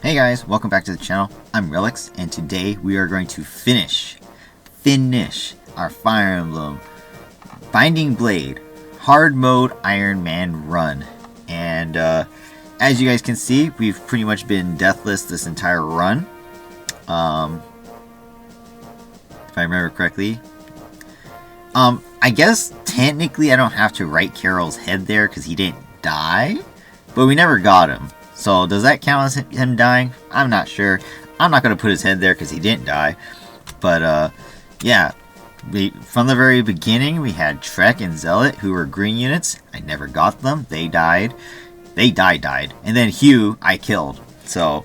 Hey guys, welcome back to the channel. I'm Relix, and today we are going to finish our Fire Emblem Binding Blade hard mode Ironman run. And as you guys can see, we've pretty much been deathless this entire run. If I remember correctly. I guess technically I don't have to write Carol's head there because he didn't die, but we never got him. So does that count as him dying? I'm not sure. I'm not going to put his head there because he didn't die. But yeah, from the very beginning we had Trek and Zealot, who were green units. I never got them. They died. They died. And then Hugh I killed. So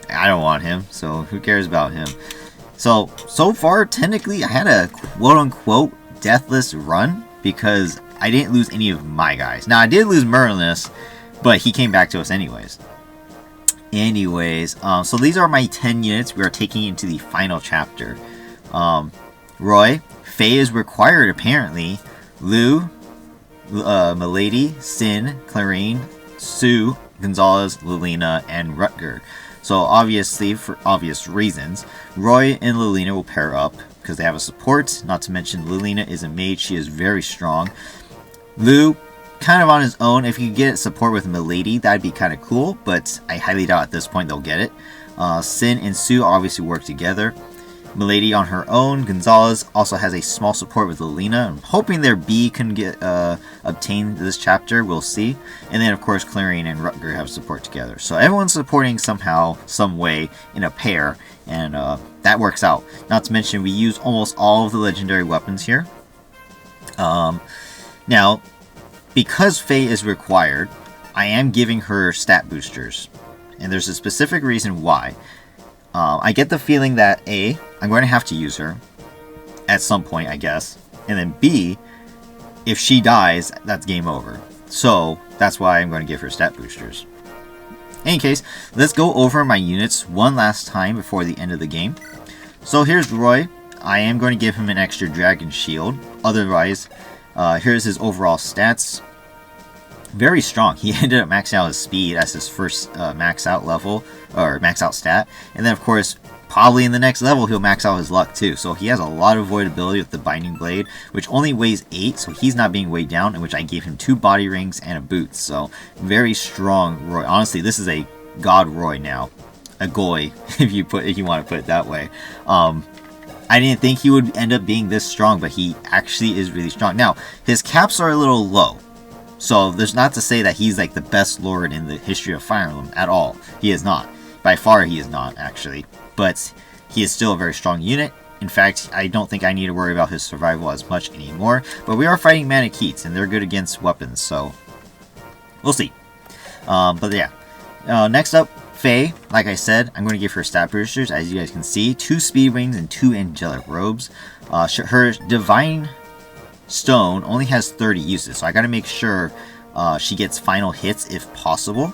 I don't want him. So who cares about him? So far technically I had a quote-unquote deathless run because I didn't lose any of my guys. Now I did lose Merlinus, but he came back to us anyways. So these are my 10 units we are taking into the final chapter. Roy, Faye is required apparently, Lou, Milady, Sin, Clarine, Sue, Gonzalez, Lilina, and Rutger. So obviously, for obvious reasons, Roy and Lilina will pair up because they have a support. Not to mention Lilina is a mage, she is very strong. Lou, kind of on his own. If you get support with Milady, that'd be kind of cool, but I highly doubt at this point they'll get it. Sin and Sue obviously work together. Milady on her own. Gonzalez also has a small support with Lilina. I'm hoping their B can get obtained this chapter. We'll see. And then of course Clarine and Rutger have support together. So everyone's supporting somehow, some way, in a pair, and that works out. Not to mention we use almost all of the legendary weapons here. Now, because Faye is required, I am giving her stat boosters. And there's a specific reason why. I get the feeling that A, I'm going to have to use her at some point, I guess. And then B, if she dies, that's game over. So that's why I'm going to give her stat boosters. In any case, let's go over my units one last time before the end of the game. So here's Roy. I am going to give him an extra dragon shield. Otherwise, here's his overall stats. Very strong. He ended up maxing out his speed as his first max out level, or max out stat. And then of course, probably in the next level, he'll max out his luck too. So he has a lot of avoidability with the Binding Blade, which only weighs 8, so he's not being weighed down, in which I gave him 2 body rings and a boot. So very strong Roy. Honestly, this is a God Roy now. A Goy, if you want to put it that way. I didn't think he would end up being this strong, but he actually is really strong. Now, his caps are a little low. So there's not to say that he's like the best lord in the history of Fire Emblem at all. He is not. By far he is not, actually. But he is still a very strong unit. In fact, I don't think I need to worry about his survival as much anymore. But we are fighting Manicheets, and they're good against weapons, so we'll see. But yeah. Next up, Faye. Like I said, I'm going to give her stat boosters, as you guys can see. 2 speed wings and 2 angelic robes. Her divine stone only has 30 uses, so I gotta make sure she gets final hits if possible.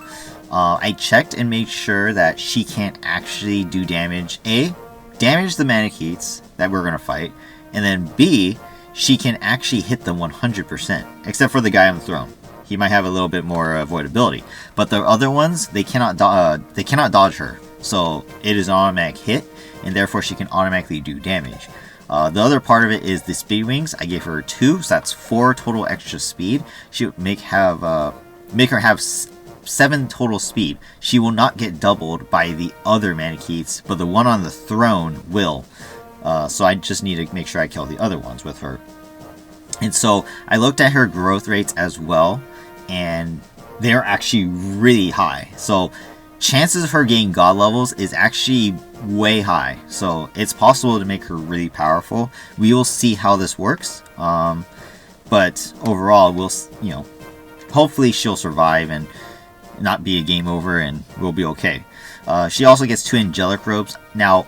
I checked and made sure that she can't actually do damage. A, damage the Manicheets that we're gonna fight, and then B, she can actually hit them 100%, except for the guy on the throne. He might have a little bit more avoidability, but the other ones, they cannot dodge her, so it is an automatic hit, and therefore she can automatically do damage. The other part of it is the speed wings. I gave her 2, so that's 4 total extra speed. She would make her have 7 total speed. She will not get doubled by the other Manicheets, but the one on the throne will. So I just need to make sure I kill the other ones with her. And so I looked at her growth rates as well, and they're actually really high. So chances of her getting god levels is actually way high, so it's possible to make her really powerful. We will see how this works, but overall we'll, hopefully she'll survive and not be a game over, and we'll be okay. She also gets 2 angelic robes. Now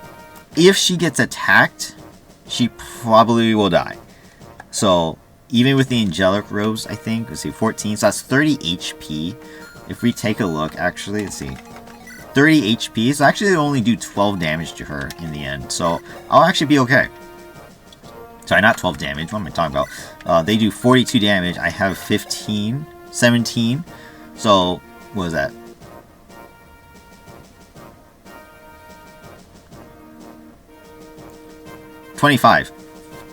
if she gets attacked, she probably will die. So even with the angelic robes, I think, let's see, 14, so that's 30 HP. If we take a look, actually, let's see, 30 HP, so actually they only do 12 damage to her in the end, so I'll actually be okay. Sorry, not 12 damage, what am I talking about? They do 42 damage, I have 15, 17, so what was that? 25.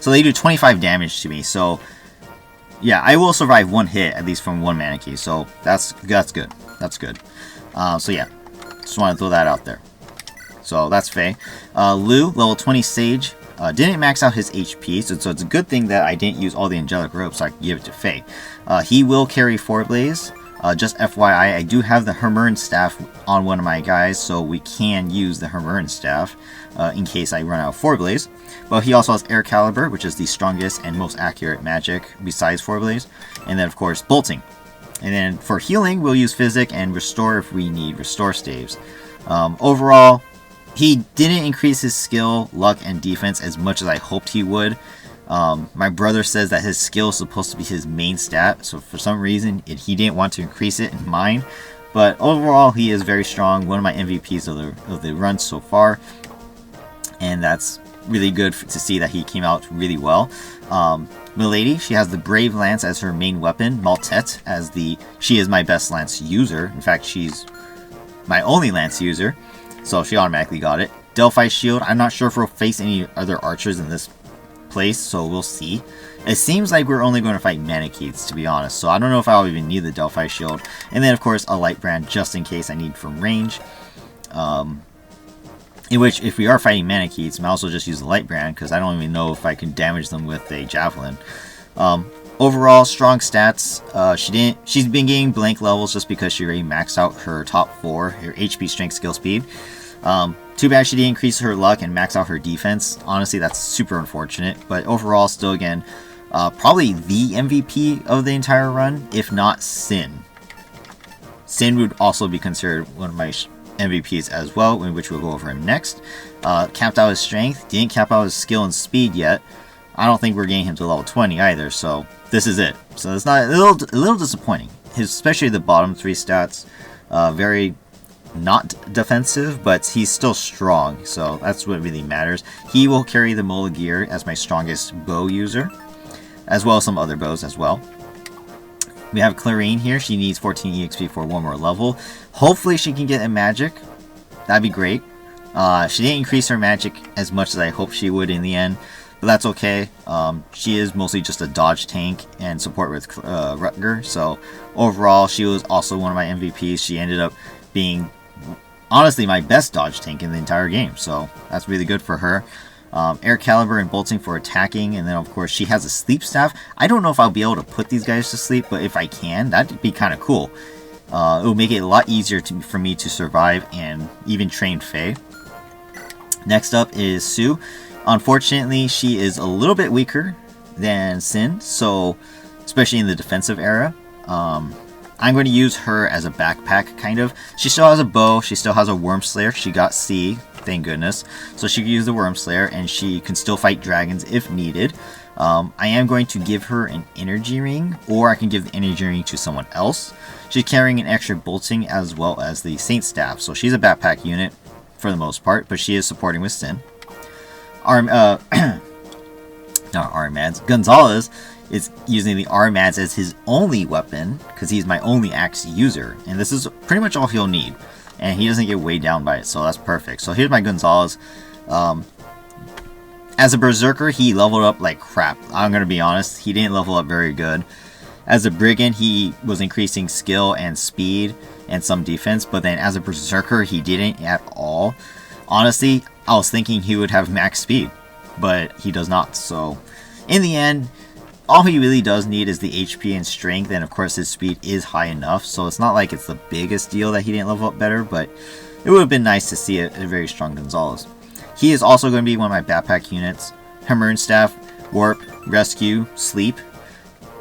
So they do 25 damage to me. So yeah, I will survive one hit at least from one mana key. So that's good. That's good. So yeah, just want to throw that out there. So that's Faye. Lu, level 20 Sage. Didn't max out his HP, so it's a good thing that I didn't use all the angelic ropes, so I can give it to Faye. He will carry 4 Blaze. Just FYI, I do have the Hermern Staff on one of my guys, so we can use the Hermern Staff in case I run out of 4 Blaze. But he also has Air Caliber, which is the strongest and most accurate magic besides 4 Blaze. And then, of course, Bolting. And then for healing, we'll use Physic and Restore if we need Restore Staves. Overall, he didn't increase his skill, luck, and defense as much as I hoped he would. My brother says that his skill is supposed to be his main stat, so for some reason he didn't want to increase it in mine. But overall, he is very strong, one of my MVPs of the run so far, and that's really good to see that he came out really well. Milady, she has the Brave Lance as her main weapon, Maltette she is my best Lance user. In fact, she's my only Lance user. So she automatically got it. Delphi Shield. I'm not sure if we'll face any other archers in this place, so we'll see. It seems like we're only going to fight Manichees, to be honest. So I don't know if I'll even need the Delphi Shield. And then, of course, a Light Brand just in case I need from range. In which, if we are fighting Manichees, I might also just use the Light Brand because I don't even know if I can damage them with a Javelin. Overall, strong stats. She's been getting blank levels just because she already maxed out her top 4, her HP, Strength, Skill, Speed. Too bad she didn't increase her luck and max out her defense. Honestly, that's super unfortunate. But overall, still again, probably the MVP of the entire run, if not Sin. Sin would also be considered one of my MVPs as well, in which we'll go over him next. Capped out his strength, didn't cap out his skill and speed yet. I don't think we're getting him to level 20 either, so this is it. So it's not a little disappointing. Especially the bottom 3 stats, very not defensive, but he's still strong, so that's what really matters. He will carry the Mola Gear as my strongest bow user, as well as some other bows as well. We have Clarine here. She needs 14 EXP for one more level. Hopefully she can get a magic. That'd be great. She didn't increase her magic as much as I hoped she would in the end, but that's okay. She is mostly just a dodge tank and support with Rutger, so overall she was also one of my MVPs. She ended up being honestly my best dodge tank in the entire game, so that's really good for her. Air Caliber and Bolting for attacking, and then of course she has a Sleep Staff. I don't know if I'll be able to put these guys to sleep, but if I can, that'd be kind of cool. It will make it a lot easier for me to survive and even train Faye. Next up is Sue. Unfortunately, she is a little bit weaker than Sin, so especially in the defensive era. I'm going to use her as a backpack, kind of. She still has a bow, she still has a Worm Slayer, she got C, thank goodness. So she can use the Worm Slayer, and she can still fight dragons if needed. I am going to give her an energy ring, or I can give the energy ring to someone else. She's carrying an extra Bolting as well as the Saint Staff, so she's a backpack unit for the most part, but she is supporting with Sin. Not Armads. Gonzalez is using the Armads as his only weapon, because he's my only axe user, and this is pretty much all he'll need, and he doesn't get weighed down by it, so that's perfect. So here's my Gonzalez. As a Berserker, he leveled up like crap. I'm gonna be honest, he didn't level up very good. As a Brigand, he was increasing skill and speed and some defense, but then as a Berserker, he didn't at all. Honestly, I was thinking he would have max speed, but he does not. So in the end, all he really does need is the HP and strength, and of course his speed is high enough, so it's not like it's the biggest deal that he didn't level up better, but it would have been nice to see a very strong Gonzalez. He is also going to be one of my backpack units. Hermern Staff, Warp, Rescue, Sleep,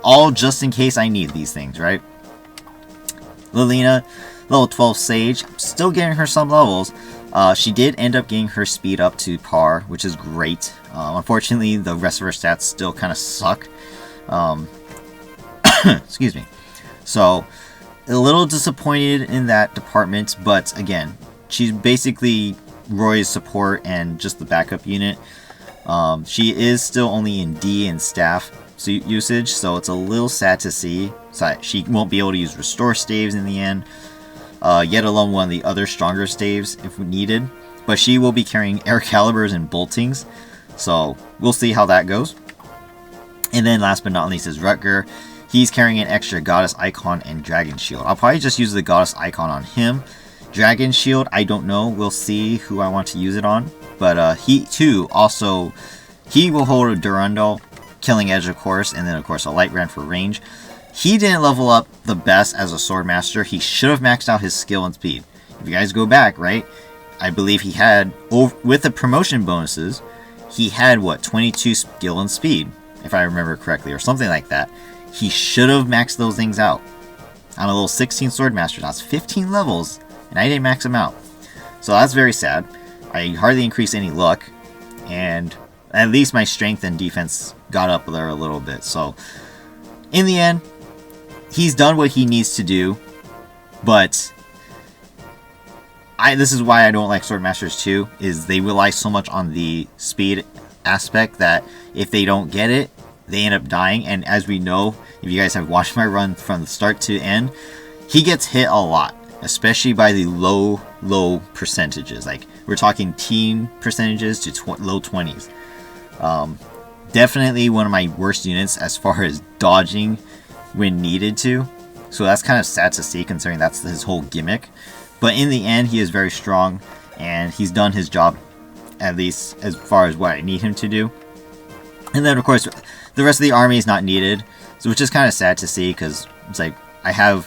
all just in case I need these things, right? Lilina, level 12 Sage, still getting her some levels. She did end up getting her speed up to par, which is great. Unfortunately, the rest of her stats still kind of suck. Excuse me. So, a little disappointed in that department, but again, she's basically Roy's support and just the backup unit. She is still only in D and staff usage, so it's a little sad to see. So she won't be able to use Restore Staves in the end, yet alone one of the other stronger staves if needed. But she will be carrying Air Calibers and Boltings. So we'll see how that goes. And then last but not least is Rutger. He's carrying an extra goddess icon and dragon shield. I'll probably just use the goddess icon on him. Dragon shield, I don't know. We'll see who I want to use it on. But he too also, he will hold a Durandal, killing edge of course, and then of course a light brand for range. He didn't level up the best as a swordmaster. He should have maxed out his skill and speed. If you guys go back, right, I believe he had, with the promotion bonuses, he had what, 22 skill and speed, if I remember correctly, or something like that. He should have maxed those things out. On a little 16 swordmaster, that's 15 levels, and I didn't max them out. So that's very sad. I hardly increased any luck, and at least my strength and defense got up there a little bit. So in the end, he's done what he needs to do, but this is why I don't like Swordmasters 2, is they rely so much on the speed aspect that if they don't get it, they end up dying. And as we know, if you guys have watched my run from the start to end, he gets hit a lot, especially by the low percentages. Like, we're talking teen percentages to low 20s. Definitely one of my worst units as far as dodging when needed to. So that's kind of sad to see, considering that's his whole gimmick. But in the end, he is very strong, and he's done his job, at least as far as what I need him to do. And then, of course, the rest of the army is not needed, so which is kind of sad to see, because it's like, I have,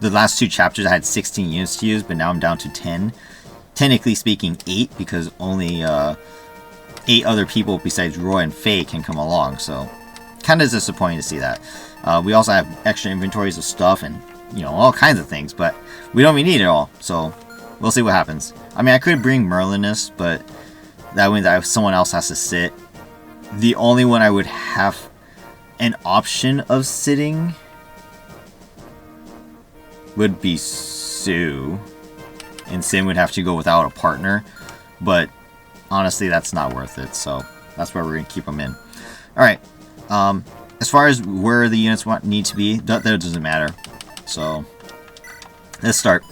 the last 2 chapters I had 16 units to use, but now I'm down to 10. Technically speaking, 8, because only 8 other people besides Roy and Faye can come along, so kind of disappointing to see that. We also have extra inventories of stuff and, you know, all kinds of things, but we don't really need it all, so we'll see what happens. I mean, I could bring Merlinus, but that means that someone else has to sit. The only one I would have an option of sitting would be Sue, and Sin would have to go without a partner, but honestly, that's not worth it, so that's why we're going to keep them in. Alright, as far as where the units need to be, that doesn't matter. So let's start.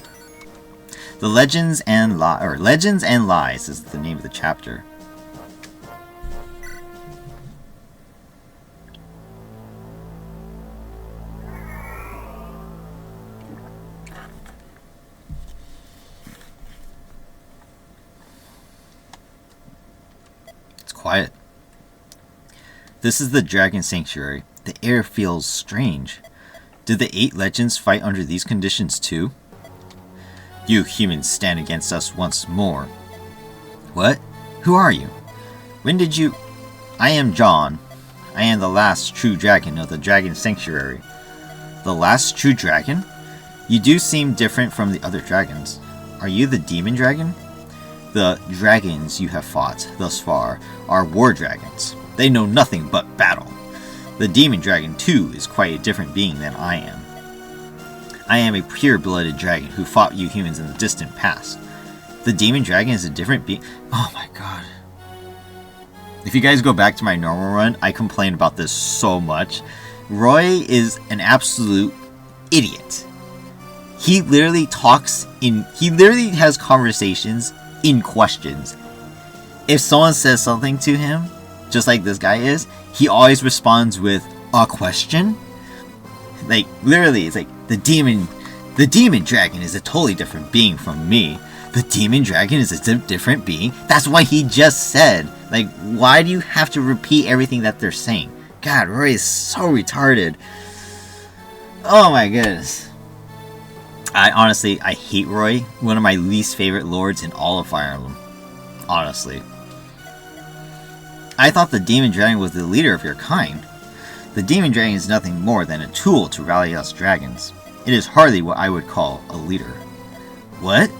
The Legends and Lies is the name of the chapter. It's quiet. This is the Dragon Sanctuary. The air feels strange. Did the 8 legends fight under these conditions too? You humans stand against us once more. What? Who are you? When did you... I am John. I am the last true dragon of the Dragon Sanctuary. The last true dragon? You do seem different from the other dragons. Are you the demon dragon? The dragons you have fought thus far are war dragons. They know nothing but battle. The demon dragon too is quite a different being than I am. I am a pure-blooded dragon who fought you humans in the distant past. The demon dragon is a different being. Oh my god. If you guys go back to my normal run, I complain about this so much. Roy is an absolute idiot. He literally has conversations in questions. If someone says something to him, just like this guy is, he always responds with a question. Like, literally, it's like, the demon dragon is a totally different being from me. The demon dragon is a different being. That's what he just said. Like, why do you have to repeat everything that they're saying? God, Roy is so retarded. Oh my goodness. I hate Roy. One of my least favorite lords in all of Fire Emblem. Honestly. I thought the demon dragon was the leader of your kind. The demon dragon is nothing more than a tool to rally us dragons. It is hardly what I would call a leader. What?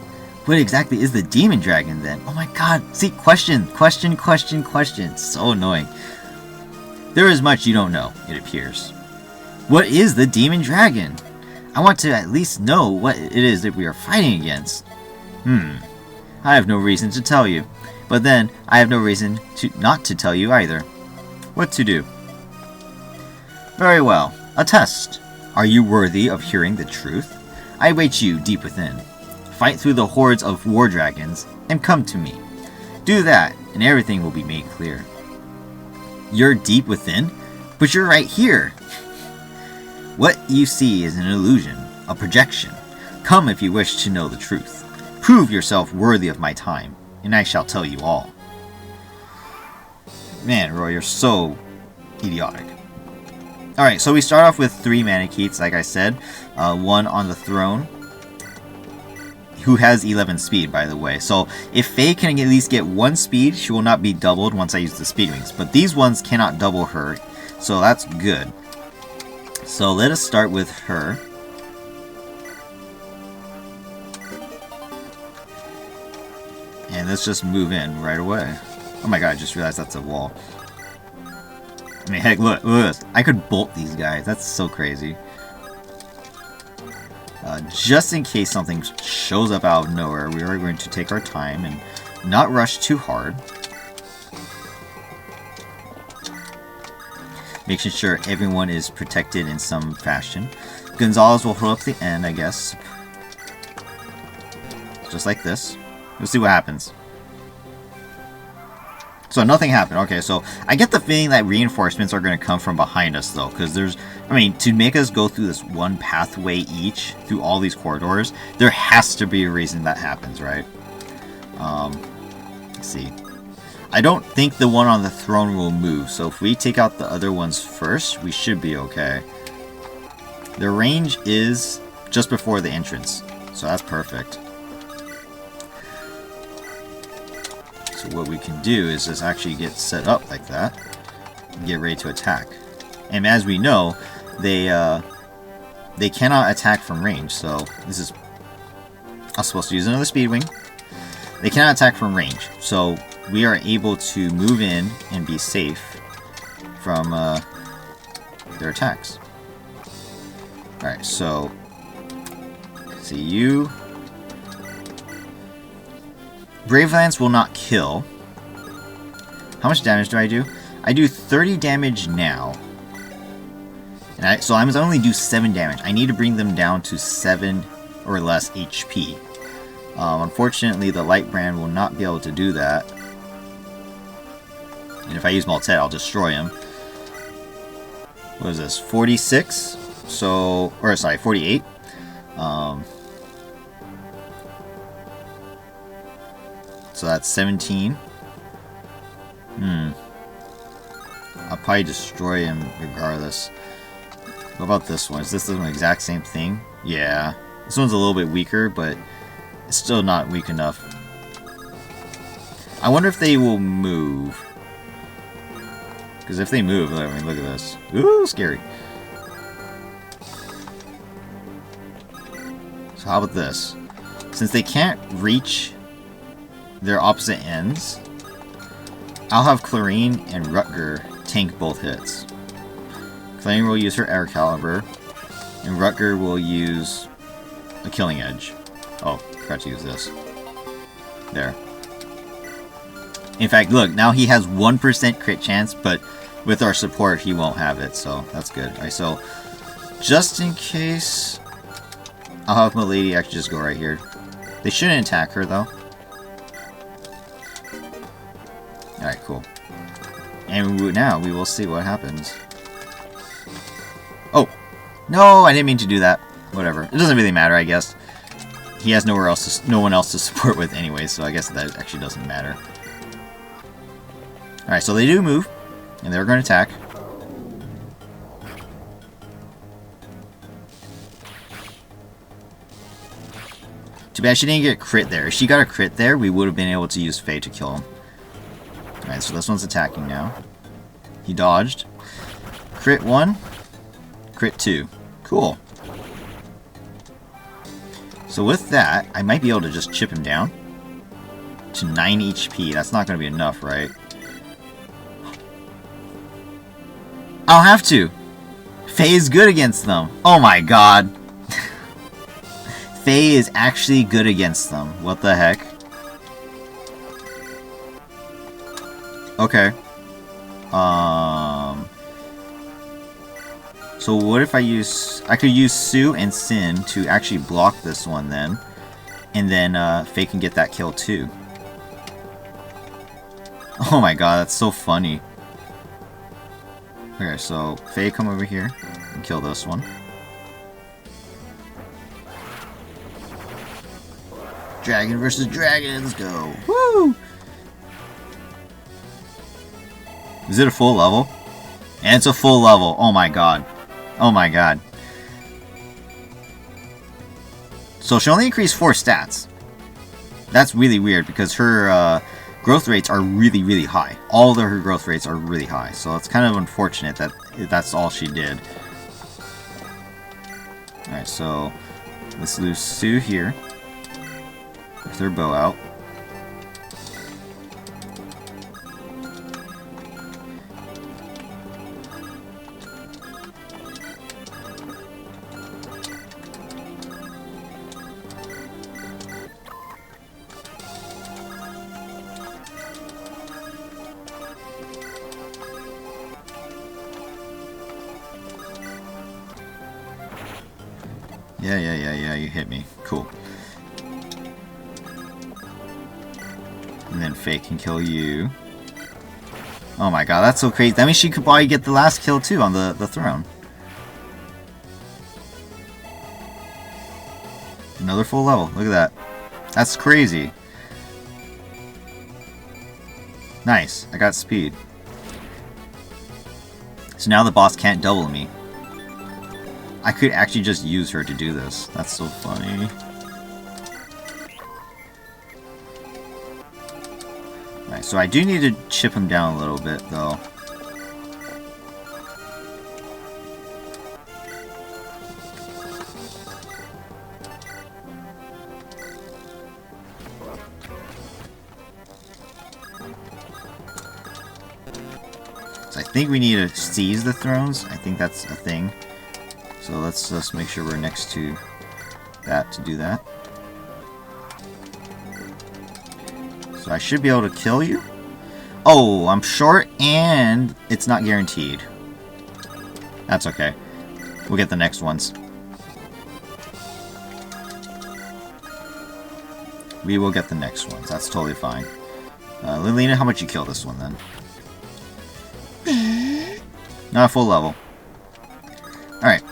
What exactly is the demon dragon then? Oh my god, see, question. So annoying. There is much you don't know, it appears. What is the demon dragon? I want to at least know what it is that we are fighting against. I have no reason to tell you. But then, I have no reason not to tell you either. What to do? Very well. A test. Are you worthy of hearing the truth? I await you deep within. Fight through the hordes of war dragons, and come to me. Do that, and everything will be made clear. You're deep within, but you're right here. What you see is an illusion, a projection. Come if you wish to know the truth. Prove yourself worthy of my time, and I shall tell you all. Man, Roy, you're so idiotic. Alright, so we start off with 3 Manikeets, like I said. One on the throne, who has 11 speed, by the way. So if Faye can at least get 1 speed, she will not be doubled once I use the speed wings. But these ones cannot double her, so that's good. So let us start with her. And let's just move in right away. Oh my god, I just realized that's a wall. I mean, heck, look at this. I could bolt these guys. That's so crazy. Just in case something shows up out of nowhere, we are going to take our time and not rush too hard. Making sure everyone is protected in some fashion. Gonzalez will hold up the end, I guess. Just like this. We'll see what happens. So nothing happened. Okay, so I get the feeling that reinforcements are going to come from behind us, though. Because there's, I mean, to make us go through this one pathway each, through all these corridors, there has to be a reason that happens, right? Let's see. I don't think the one on the throne will move. So if we take out the other ones first, we should be okay. The range is just before the entrance. So that's perfect. So what we can do is just actually get set up like that and get ready to attack. And as we know, they cannot attack from range. So this is, I was supposed to use another speed wing. They cannot attack from range. So we are able to move in and be safe from their attacks. Alright, so see you. Brave Lance will not kill. How much damage do I do? I do 30 damage now. And so I must only do 7 damage. I need to bring them down to 7 or less HP. Unfortunately, the Light Brand will not be able to do that. And if I use Maltet, I'll destroy him. What is this? 46? So, or sorry, 48. So that's 17. I'll probably destroy him regardless. What about this one? Is this the exact same thing? Yeah. This one's a little bit weaker, but it's still not weak enough. I wonder if they will move. Because if they move, I mean, look at this. Ooh, scary. So how about this? Since they can't reach their opposite ends, I'll have Clarine and Rutger tank both hits. Clarine will use her air caliber, and Rutger will use a killing edge. Oh, forgot to use this. There. In fact, look, now he has 1% crit chance, but with our support, he won't have it, so that's good. Alright, so just in case, I'll have Milady actually just go right here. They shouldn't attack her, though. Alright, cool. And now we will see what happens. Oh! No, I didn't mean to do that. Whatever. It doesn't really matter, I guess. He has nowhere else to, no one else to support with anyway, so I guess that actually doesn't matter. Alright, so they do move, and they're going to attack. Too bad she didn't get a crit there. If she got a crit there, we would have been able to use Faye to kill him. Alright, so this one's attacking now. He dodged. Crit 1. Crit 2. Cool. So with that, I might be able to just chip him down to 9 HP. That's not going to be enough, right? I'll have to. Faye is good against them. Oh my god. Faye is actually good against them. What the heck? Okay. So what if I could use Sue and Sin to actually block this one then. And then Faye can get that kill too. Oh my god, that's so funny. Okay, so Faye, come over here and kill this one. Dragon versus dragon, let's go. Woo! Is it a full level? And it's a full level. Oh my god. Oh my god. So she only increased 4 stats. That's really weird because her growth rates are really high. All of her growth rates are really high. So it's kind of unfortunate that that's all she did. Alright, so let's lose Sue here. With her bow out. Yeah, you hit me. Cool. And then Faye can kill you. Oh my god, that's so crazy. That means she could probably get the last kill too on the throne. Another full level. Look at that. That's crazy. Nice. I got speed. So now the boss can't double me. I could actually just use her to do this. That's so funny. Alright, so I do need to chip him down a little bit, though. So I think we need to seize the thrones. I think that's a thing. So let's just make sure we're next to that to do that. So I should be able to kill you. Oh, I'm short and it's not guaranteed. That's okay. We'll get the next ones. We will get the next ones. That's totally fine. Lilina, how much you kill this one then? Not a full level. Alright.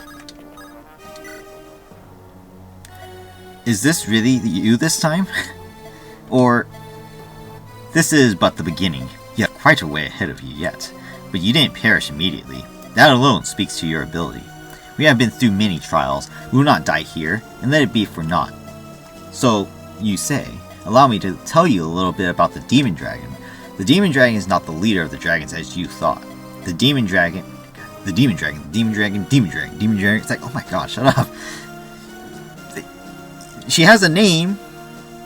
Is this really you this time? Or, this is but the beginning. You have quite a way ahead of you yet, but you didn't perish immediately. That alone speaks to your ability. We have been through many trials. We will not die here, and let it be for naught. So, you say, allow me to tell you a little bit about the Demon Dragon. The Demon Dragon is not the leader of the dragons as you thought. The Demon Dragon... The Demon Dragon. Demon Dragon. Demon Dragon. Demon Dragon. It's like, oh my god, shut up. She has a name.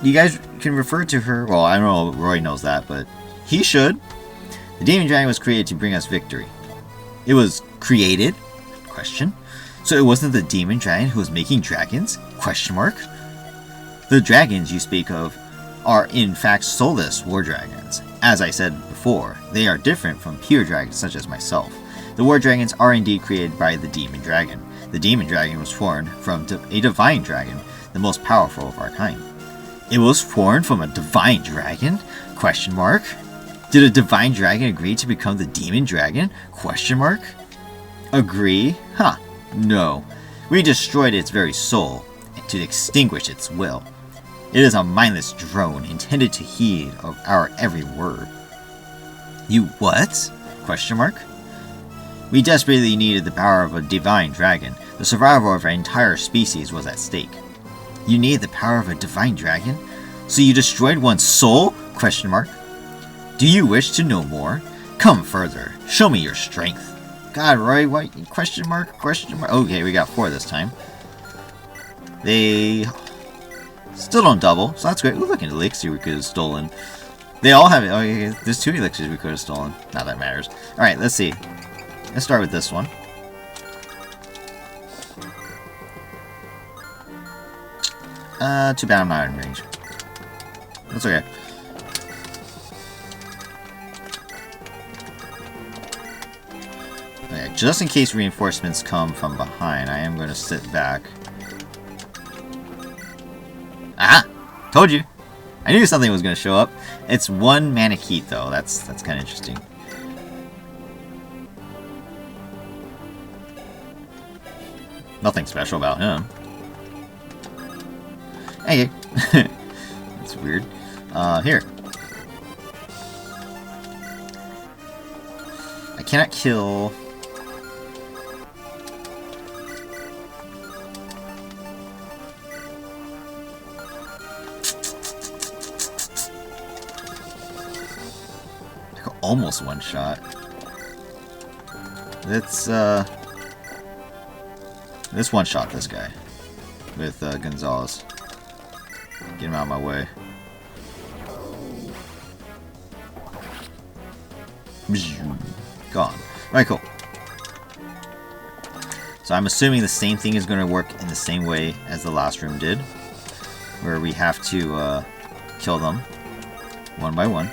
You guys can refer to her. Well, I don't know if Roy knows that, but he should. The Demon Dragon was created to bring us victory. It was created? Question. So it wasn't the Demon Dragon who was making dragons? Question mark. The dragons you speak of are in fact soulless war dragons. As I said before, they are different from pure dragons such as myself. The war dragons are indeed created by the Demon Dragon. The Demon Dragon was formed from a divine dragon, the most powerful of our kind. It was formed from a divine dragon? Question mark. Did a divine dragon agree to become the Demon Dragon? Question mark. Agree? Huh. No. We destroyed its very soul to extinguish its will. It is a mindless drone intended to heed of our every word. You what? Question mark. We desperately needed the power of a divine dragon. The survival of our entire species was at stake. You need the power of a divine dragon? So you destroyed one's soul? Question mark. Do you wish to know more? Come further. Show me your strength. God, Roy, what? Question mark? Question mark? Okay, we got 4 this time. They still don't double, so that's great. Ooh, look, an elixir we could have stolen. They all have it. Oh, yeah, there's 2 elixirs we could have stolen. Not that matters. Alright, let's see. Let's start with this one. Too bad I'm not in range. That's okay. Okay, just in case reinforcements come from behind, I am going to sit back. Ah! Told you! I knew something was going to show up. It's 1 Manakete though. That's kind of interesting. Nothing special about him. Hey. That's weird. Here. I cannot kill... Almost one shot. Let's one shot this guy with Gonzalez. Get him out of my way. Gone. Alright, cool. So I'm assuming the same thing is going to work in the same way as the last room did, where we have to kill them one by one.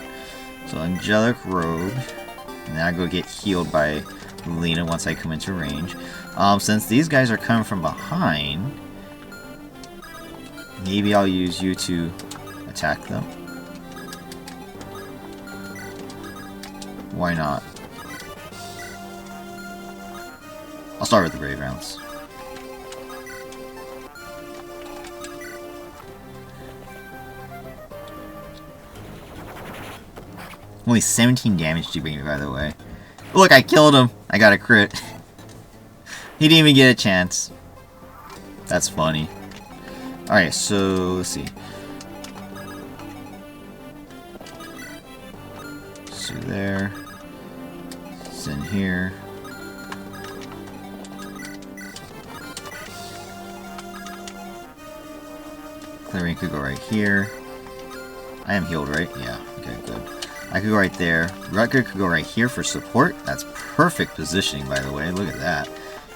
So Angelic Rogue, and then I go get healed by Lena once I come into range. Since these guys are coming from behind, maybe I'll use you to attack them. Why not? I'll start with the Brave Rounds. Only 17 damage to me, by the way. Look, I killed him. I got a crit. He didn't even get a chance. That's funny. Alright, so let's see. So there. It's in here. Clearing could go right here. I am healed, right? Yeah, okay, good. I could go right there. Rutger could go right here for support. That's perfect positioning, by the way. Look at that.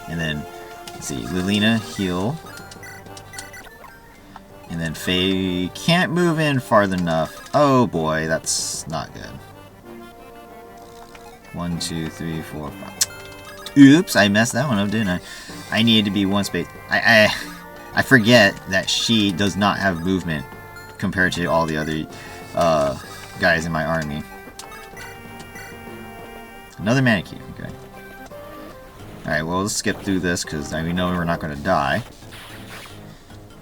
And then, let's see, Lilina, heal. And then Faye can't move in far enough. Oh boy, that's not good. 1, 2, 3, 4, 5. Oops, I messed that one up, didn't I? I needed to be one space. I forget that she does not have movement compared to all the other guys in my army. Another Manakete, okay. Alright, well, let's skip through this because we know we're not going to die.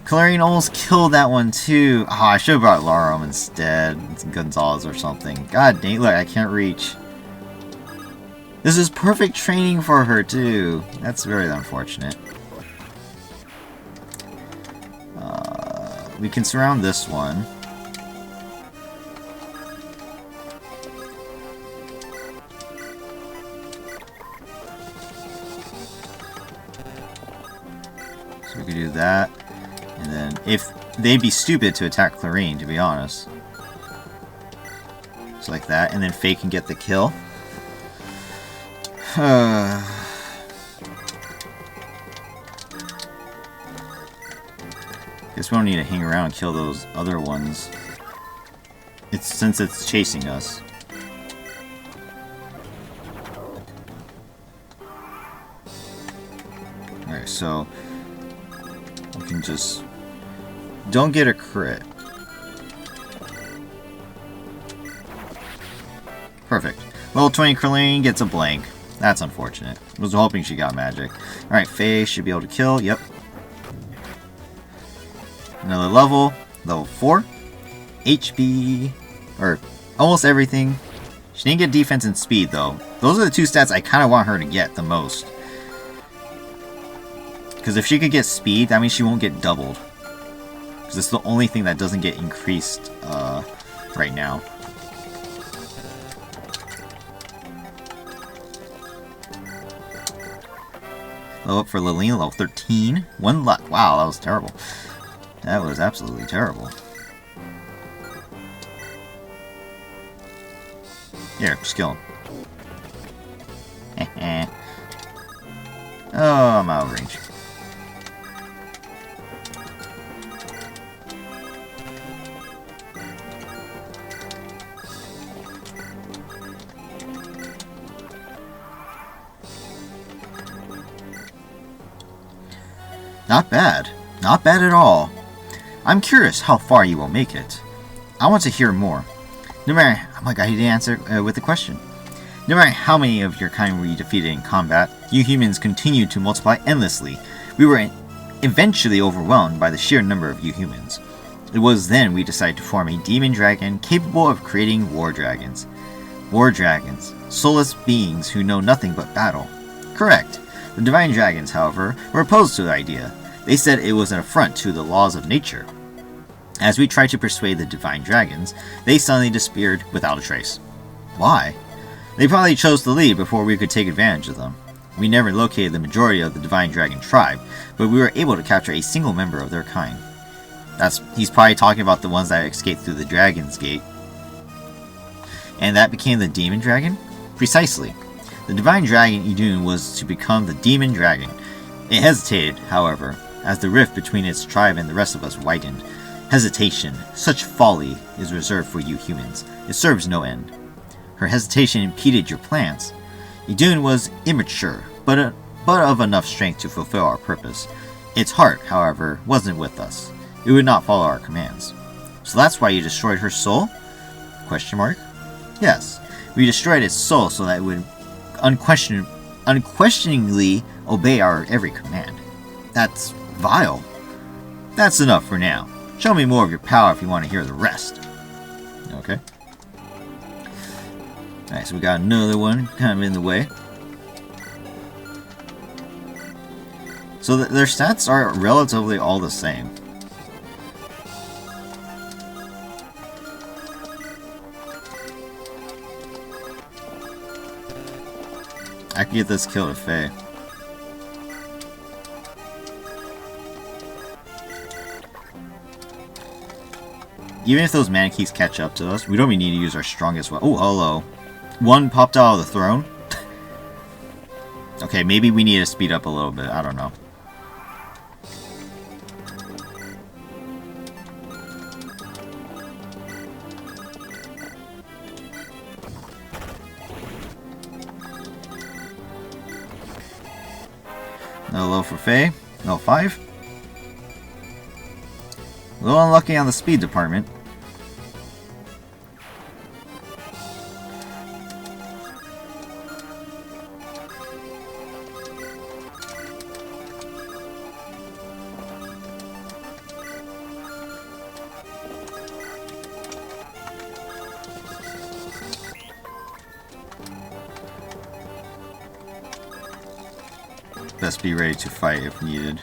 Clarion almost killed that one too. Oh, I should have brought Larum instead. It's Gonzalez or something. God dang, look, I can't reach. This is perfect training for her too. That's very unfortunate. We can surround this one. So we could do that. And then, if they'd be stupid to attack Clarine, to be honest. So like that, and then Faye can get the kill. Guess we don't need to hang around and kill those other ones. Since it's chasing us. Alright, so we can just don't get a crit. Perfect. Level 20 Krillane gets a blank. That's unfortunate. I was hoping she got magic. Alright, Faye should be able to kill. Yep. Another level. Level 4. HP. Or almost everything. She didn't get defense and speed, though. Those are the two stats I kind of want her to get the most. Because if she could get speed, that means she won't get doubled. Because it's the only thing that doesn't get increased right now. Level up for Lilina, level 13. 1 luck. Wow, that was terrible. That was absolutely terrible. Here, skill him. Oh, I'm out of range. Not bad. Not bad at all. I'm curious how far you will make it. I want to hear more. No matter, oh my god, he didn't answer with a question. No matter how many of your kind we defeated in combat, you humans continued to multiply endlessly. We were eventually overwhelmed by the sheer number of you humans. It was then we decided to form a demon dragon capable of creating war dragons. War dragons, soulless beings who know nothing but battle. Correct. The divine dragons, however, were opposed to the idea. They said it was an affront to the laws of nature. As we tried to persuade the divine dragons, they suddenly disappeared without a trace. Why? They probably chose to leave before we could take advantage of them. We never located the majority of the divine dragon tribe, but we were able to capture a single member of their kind. He's probably talking about the ones that escaped through the Dragon's Gate. And that became the demon dragon? Precisely. The divine dragon Idun was to become the demon dragon. It hesitated, however, as the rift between its tribe and the rest of us widened. Hesitation, such folly, is reserved for you humans. It serves no end. Her hesitation impeded your plans. Idun was immature, but of enough strength to fulfill our purpose. Its heart, however, wasn't with us. It would not follow our commands. So that's why you destroyed her soul? Question mark? Yes, we destroyed its soul so that it would unquestioningly obey our every command. That's vile. That's enough for now. Show me more of your power if you want to hear the rest. Okay. Alright, so we got another one kind of in the way. So their stats are relatively all the same. I can get this kill to Faye. Even if those Manakes catch up to us, we don't even need to use our strongest weapon. Oh, hello. One popped out of the throne? Okay, maybe we need to speed up a little bit. I don't know. No low for Faye. No 5. A little unlucky on the speed department. Best be ready to fight if needed.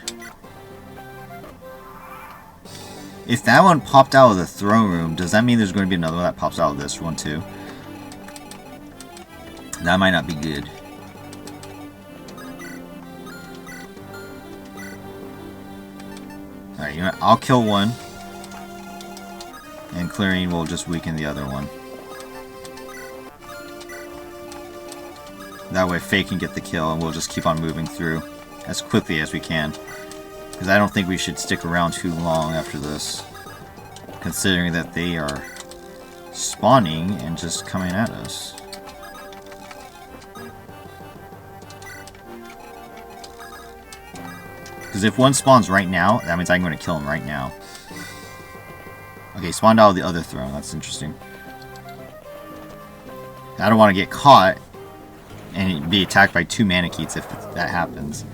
If that one popped out of the throne room, does that mean there's going to be another one that pops out of this one too? That might not be good. Alright, you know what? I'll kill one. And clearing will just weaken the other one. That way Faye can get the kill and we'll just keep on moving through as quickly as we can. Because I don't think we should stick around too long after this. Considering that they are spawning and just coming at us. Because if one spawns right now, that means I'm going to kill him right now. Okay, spawned out of the other throne. That's interesting. I don't want to get caught and be attacked by 2 Manakes if that happens.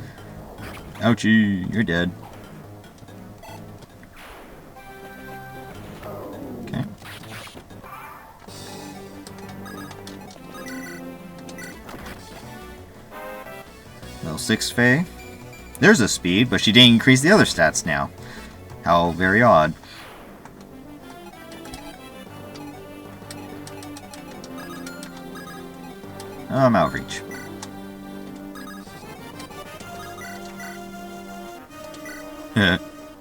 Ouchie, you're dead. Okay. Level 6 Faye. There's a speed, but she didn't increase the other stats now. How very odd. I'm out of reach.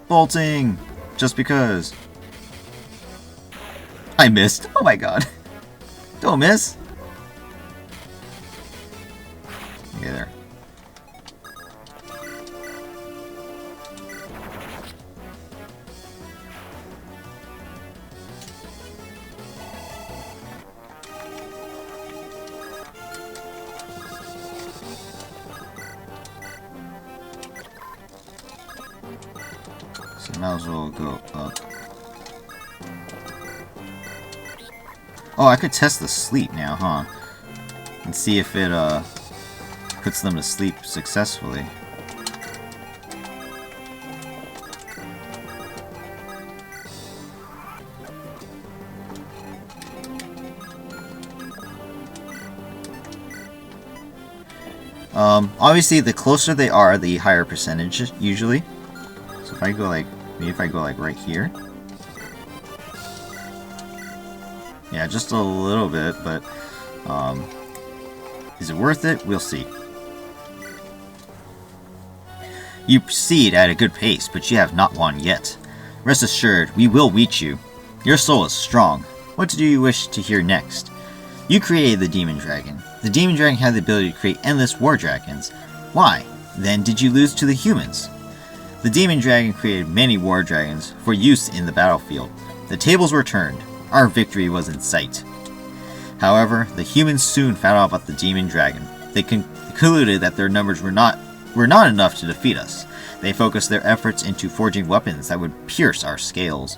Bolting! Just because. I missed. Oh my god. Don't miss. Okay, there. So might as well go up. Oh, I could test the sleep now, huh? And see if it puts them to sleep successfully. Obviously, the closer they are, the higher percentage, usually. So if I go like, maybe if I go like right here. Yeah, just a little bit, but, is it worth it? We'll see. You proceed at a good pace, but you have not won yet. Rest assured, we will reach you. Your soul is strong. What do you wish to hear next? You created the Demon Dragon. The Demon Dragon had the ability to create endless war dragons. Why, then, did you lose to the humans? The Demon Dragon created many war dragons for use in the battlefield. The tables were turned. Our victory was in sight. However, the humans soon found out about the Demon Dragon. They concluded that their numbers were not enough to defeat us. They focused their efforts into forging weapons that would pierce our scales.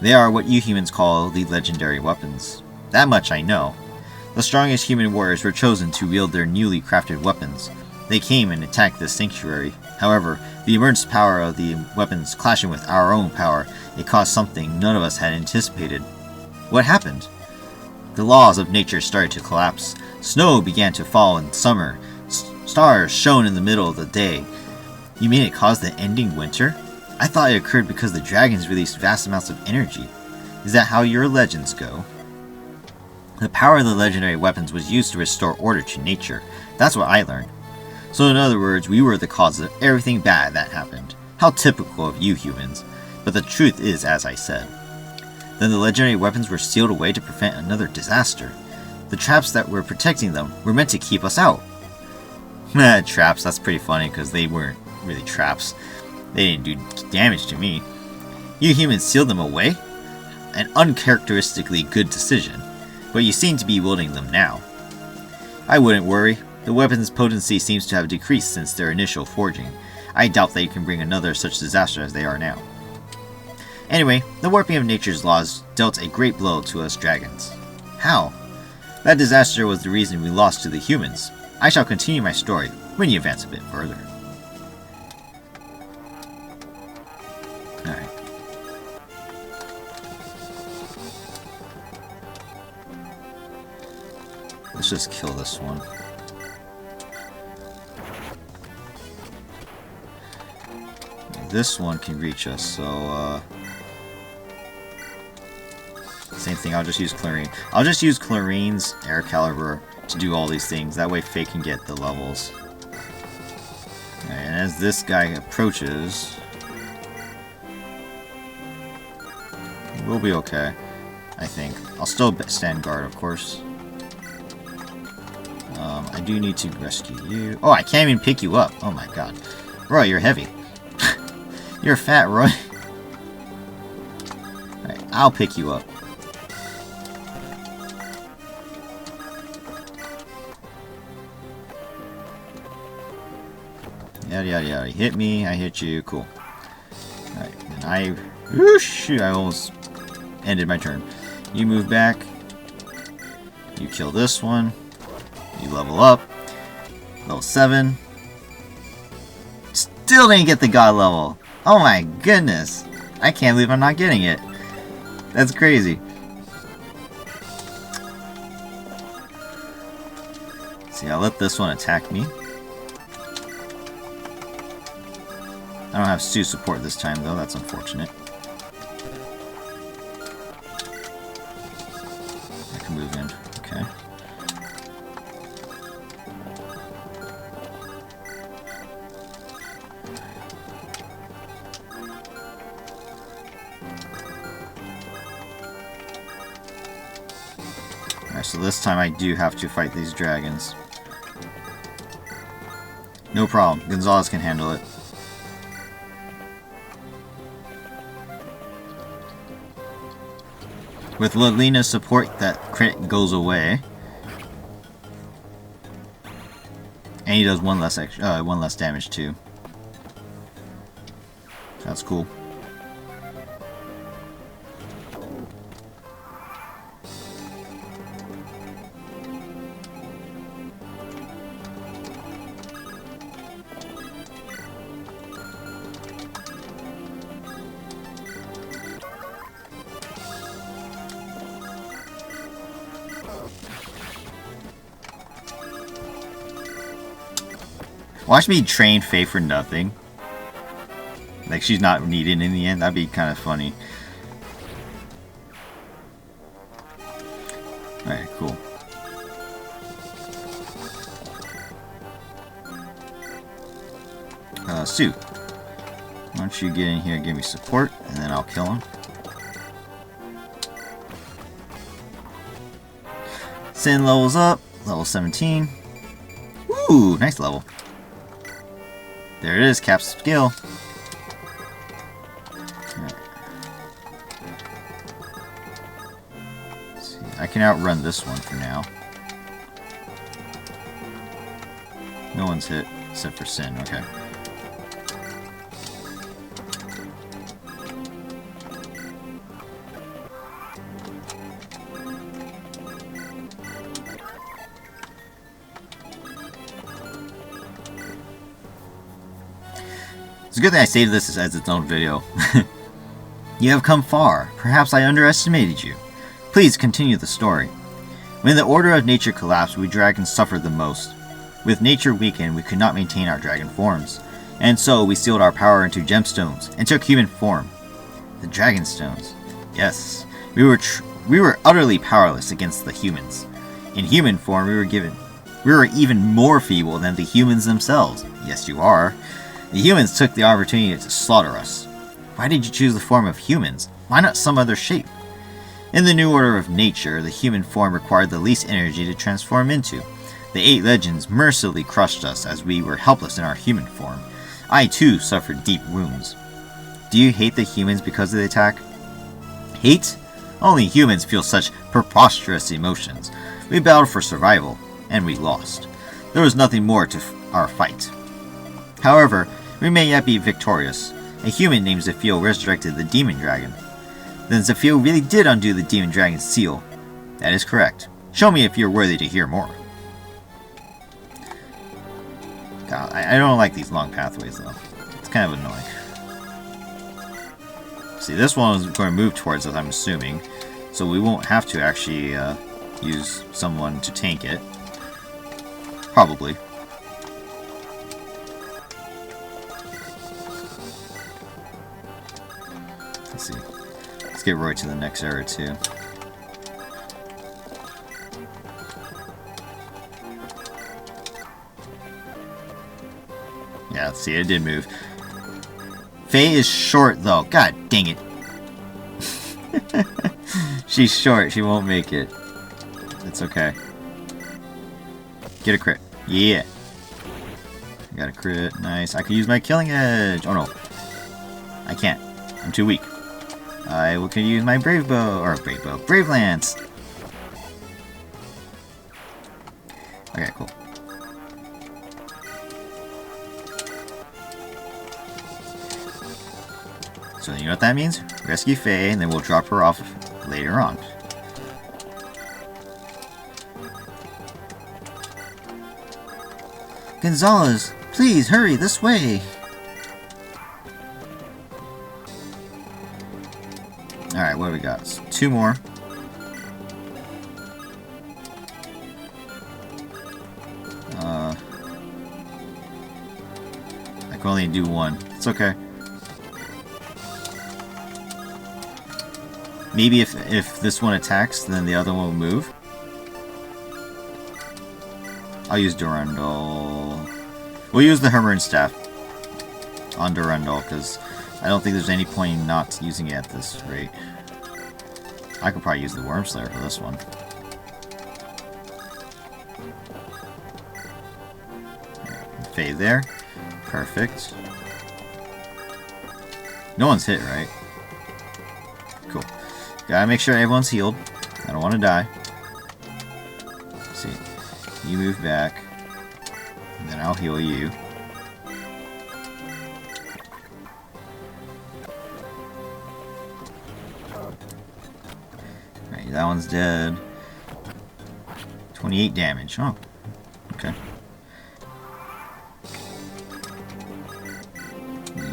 They are what you humans call the legendary weapons. That much I know. The strongest human warriors were chosen to wield their newly crafted weapons. They came and attacked the sanctuary. However, the immense power of the weapons clashing with our own power, it caused something none of us had anticipated. What happened? The laws of nature started to collapse. Snow began to fall in summer. Stars shone in the middle of the day. You mean it caused the ending winter? I thought it occurred because the dragons released vast amounts of energy. Is that how your legends go? The power of the legendary weapons was used to restore order to nature. That's what I learned. So in other words, we were the cause of everything bad that happened. How typical of you humans. But the truth is as I said. Then the legendary weapons were sealed away to prevent another disaster. The traps that were protecting them were meant to keep us out. Traps, that's pretty funny because they weren't really traps. They didn't do damage to me. You humans sealed them away? An uncharacteristically good decision. But you seem to be wielding them now. I wouldn't worry. The weapon's potency seems to have decreased since their initial forging. I doubt they can bring another such disaster as they are now. Anyway, the warping of nature's laws dealt a great blow to us dragons. How? That disaster was the reason we lost to the humans. I shall continue my story when you advance a bit further. Alright. Let's just kill this one. This one can reach us, so same thing, I'll just use Chlorine. I'll just use Chlorine's Air Caliber to do all these things. That way Faye can get the levels. Alright, and as this guy approaches, we'll be okay, I think. I'll still stand guard, of course. I do need to rescue you. Oh, I can't even pick you up. Oh my god. Roy, you're heavy. You're fat, Roy. Alright, I'll pick you up. Yada yada yada. You hit me, I hit you. Cool. Alright, and whoosh, I almost ended my turn. You move back. You kill this one. You level up. Level 7. Still didn't get the god level. Oh my goodness. I can't believe I'm not getting it. That's crazy. See, I'll let this one attack me. I don't have Stu support this time though, that's unfortunate. I can move in, okay. Alright, so this time I do have to fight these dragons. No problem, Gonzalez can handle it. With Lilina's support, that crit goes away. And he does one less damage too. That's cool. Watch me train Faye for nothing. Like she's not needed in the end. That'd be kind of funny. Alright, cool. Sue. Why don't you get in here and give me support, and then I'll kill him. Sin levels up. Level 17. Ooh, nice level. There it is, Cap's skill. Right. See, I can outrun this one for now. No one's hit except for Sin, okay. It's a good thing I saved this as its own video. You have come far. Perhaps I underestimated you. Please continue the story. When the order of nature collapsed, we dragons suffered the most. With nature weakened, we could not maintain our dragon forms. And so we sealed our power into gemstones and took human form. The dragon stones. Yes, we were utterly powerless against the humans. In human form, we were even more feeble than the humans themselves. Yes, you are. The humans took the opportunity to slaughter us. Why did you choose the form of humans? Why not some other shape? In the new order of nature, the human form required the least energy to transform into. The 8 legends mercilessly crushed us as we were helpless in our human form. I too suffered deep wounds. Do you hate the humans because of the attack? Hate? Only humans feel such preposterous emotions. We battled for survival, and we lost. There was nothing more to our fight. However, we may yet be victorious. A human named Zephiel resurrected the demon dragon. Then Zephiel really did undo the demon dragon's seal. That is correct. Show me if you're worthy to hear more. God, I don't like these long pathways though. It's kind of annoying. See, this one is going to move towards us, I'm assuming. So we won't have to actually use someone to tank it. Probably. Let's see. Let's get right to the next area too. Yeah, let's see, it did move. Faye is short though. God dang it. She's short, she won't make it. It's okay. Get a crit. Yeah. Got a crit. Nice. I can use my killing edge. Oh no. I can't. I'm too weak. I can use my brave bow. Or brave bow. Brave lance. Okay, cool. So you know what that means? Rescue Faye, and then we'll drop her off later on. Gonzalez, please hurry this way. Alright, what do we got? 2 more. I can only do 1. It's okay. Maybe if this one attacks, then the other one will move. I'll use Durandal. We'll use the Hammer and Staff on Durandal, because I don't think there's any point in not using it at this rate. I could probably use the Worm Slayer for this one. Fade there. Perfect. No one's hit, right? Cool. Gotta make sure everyone's healed. I don't want to die. Let's see. You move back. And then I'll heal you. Alright, that one's dead. 28 damage. Oh. Okay.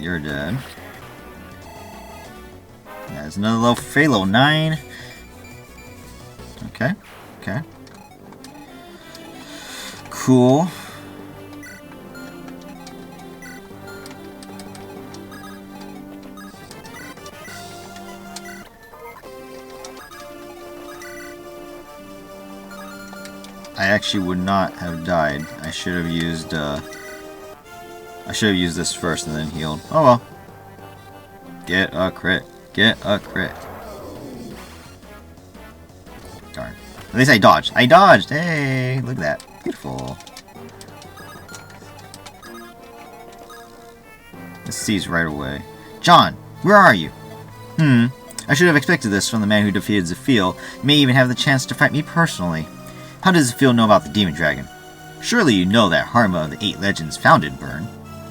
You're dead. There's another level for Faye, level 9. Okay. Okay. Cool. I actually would not have died. I should have used this first and then healed. Oh well. Get a crit. Get a crit. Darn. At least I dodged. I dodged! Hey! Look at that. Beautiful. It sees right away. John! Where are you? I should have expected this from the man who defeated Zephyl. You may even have the chance to fight me personally. How does Zephyl know about the Demon Dragon? Surely you know that Harma of the 8 Legends founded Byrne.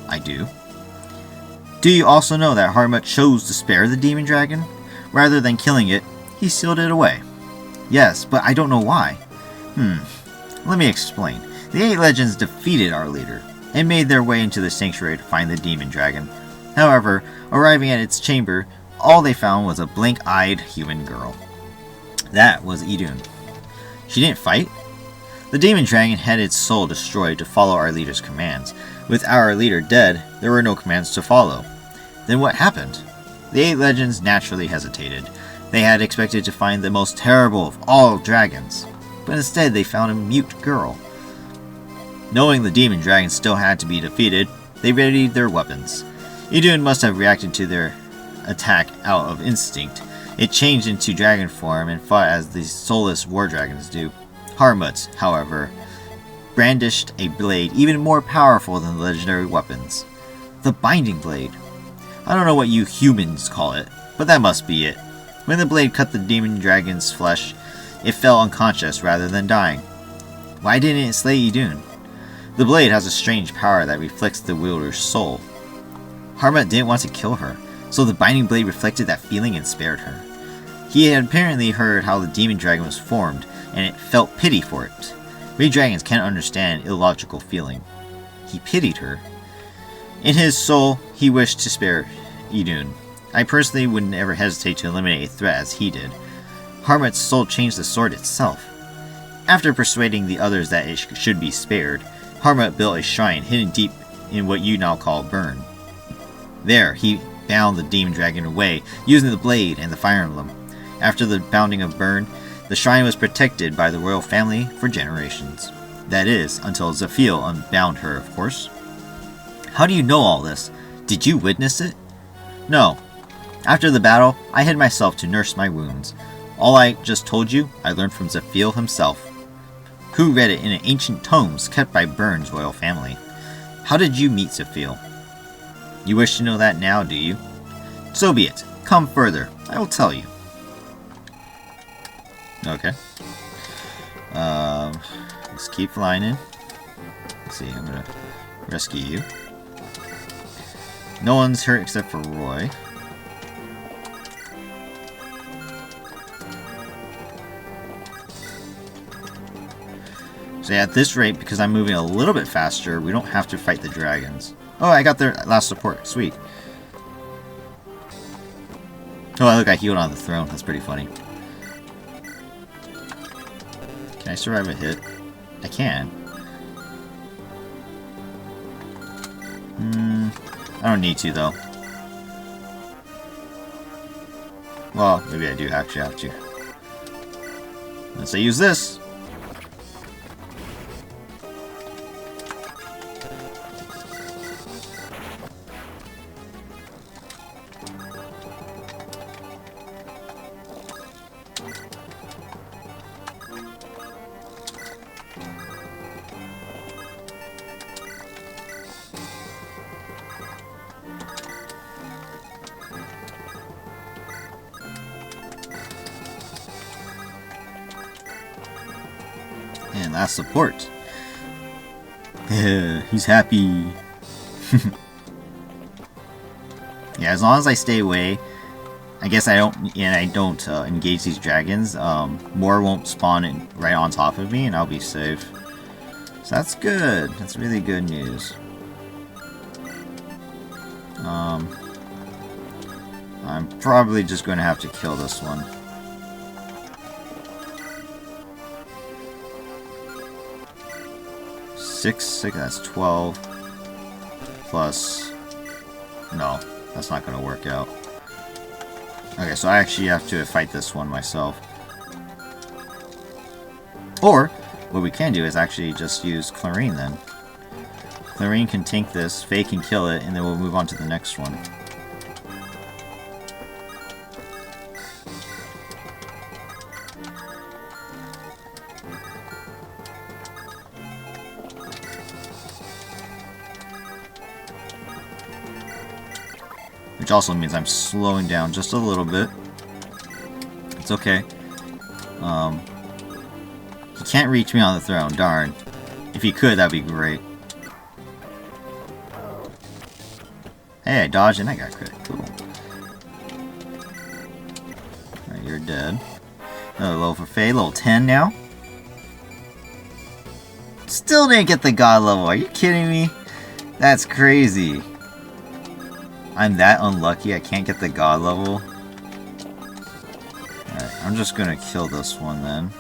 I do. Do you also know that Harma chose to spare the Demon Dragon? Rather than killing it, he sealed it away. Yes, but I don't know why. Let me explain. The 8 Legends defeated our leader, and made their way into the sanctuary to find the Demon Dragon. However, arriving at its chamber, all they found was a blank-eyed human girl. That was Idun. She didn't fight? The Demon Dragon had its soul destroyed to follow our leader's commands. With our leader dead, there were no commands to follow. Then what happened? The 8 Legends naturally hesitated. They had expected to find the most terrible of all dragons, but instead they found a mute girl. Knowing the Demon Dragon still had to be defeated, they readied their weapons. Idun must have reacted to their attack out of instinct. It changed into dragon form and fought as the soulless war dragons do. Harmut, however, brandished a blade even more powerful than the legendary weapons. The Binding Blade. I don't know what you humans call it, but that must be it. When the blade cut the demon dragon's flesh, it fell unconscious rather than dying. Why didn't it slay Idun? The blade has a strange power that reflects the wielder's soul. Harmut didn't want to kill her, so the Binding Blade reflected that feeling and spared her. He had apparently heard how the demon dragon was formed, and it felt pity for it. We dragons can't understand illogical feeling. He pitied her. In his soul, he wished to spare Idun. I personally would never hesitate to eliminate a threat as he did. Harmut's soul changed the sword itself. After persuading the others that it should be spared, Harmut built a shrine hidden deep in what you now call Byrne. There, he bound the demon dragon away, using the blade and the Fire Emblem. After the bounding of Byrne, the shrine was protected by the royal family for generations. That is, until Zephyl unbound her, of course. How do you know all this? Did you witness it? No. After the battle, I hid myself to nurse my wounds. All I just told you, I learned from Zephyl himself, who read it in an ancient tomes kept by Byrne's royal family. How did you meet Zephyl? You wish to know that now, do you? So be it. Come further. I will tell you. Okay. Let's keep flying in. Let's see, I'm gonna rescue you. No one's hurt except for Roy. So yeah, at this rate, because I'm moving a little bit faster, we don't have to fight the dragons. Oh, I got their last support. Sweet. Oh, look, I healed on the throne. That's pretty funny. Can I survive a hit? I can. I don't need to, though. Well, maybe I do actually have to. Unless I use this. And last support. He's happy. Yeah, as long as I stay away, I guess I don't engage these dragons. More won't spawn in right on top of me, and I'll be safe. So that's good. That's really good news. I'm probably just going to have to kill this one. Six, that's 12. Plus... No, that's not going to work out. Okay, so I actually have to fight this one myself. Or, what we can do is actually just use Chlorine then. Chlorine can tank this, Faye can kill it, and then we'll move on to the next one. Which also means I'm slowing down just a little bit. It's okay. He can't reach me on the throne, darn. If he could, that'd be great. Hey, I dodged and I got crit. Cool. Alright, you're dead. Another level for Faye, level 10 now. Still didn't get the god level, are you kidding me? That's crazy. I'm that unlucky I can't get the god level. Alright, I'm just gonna kill this one then.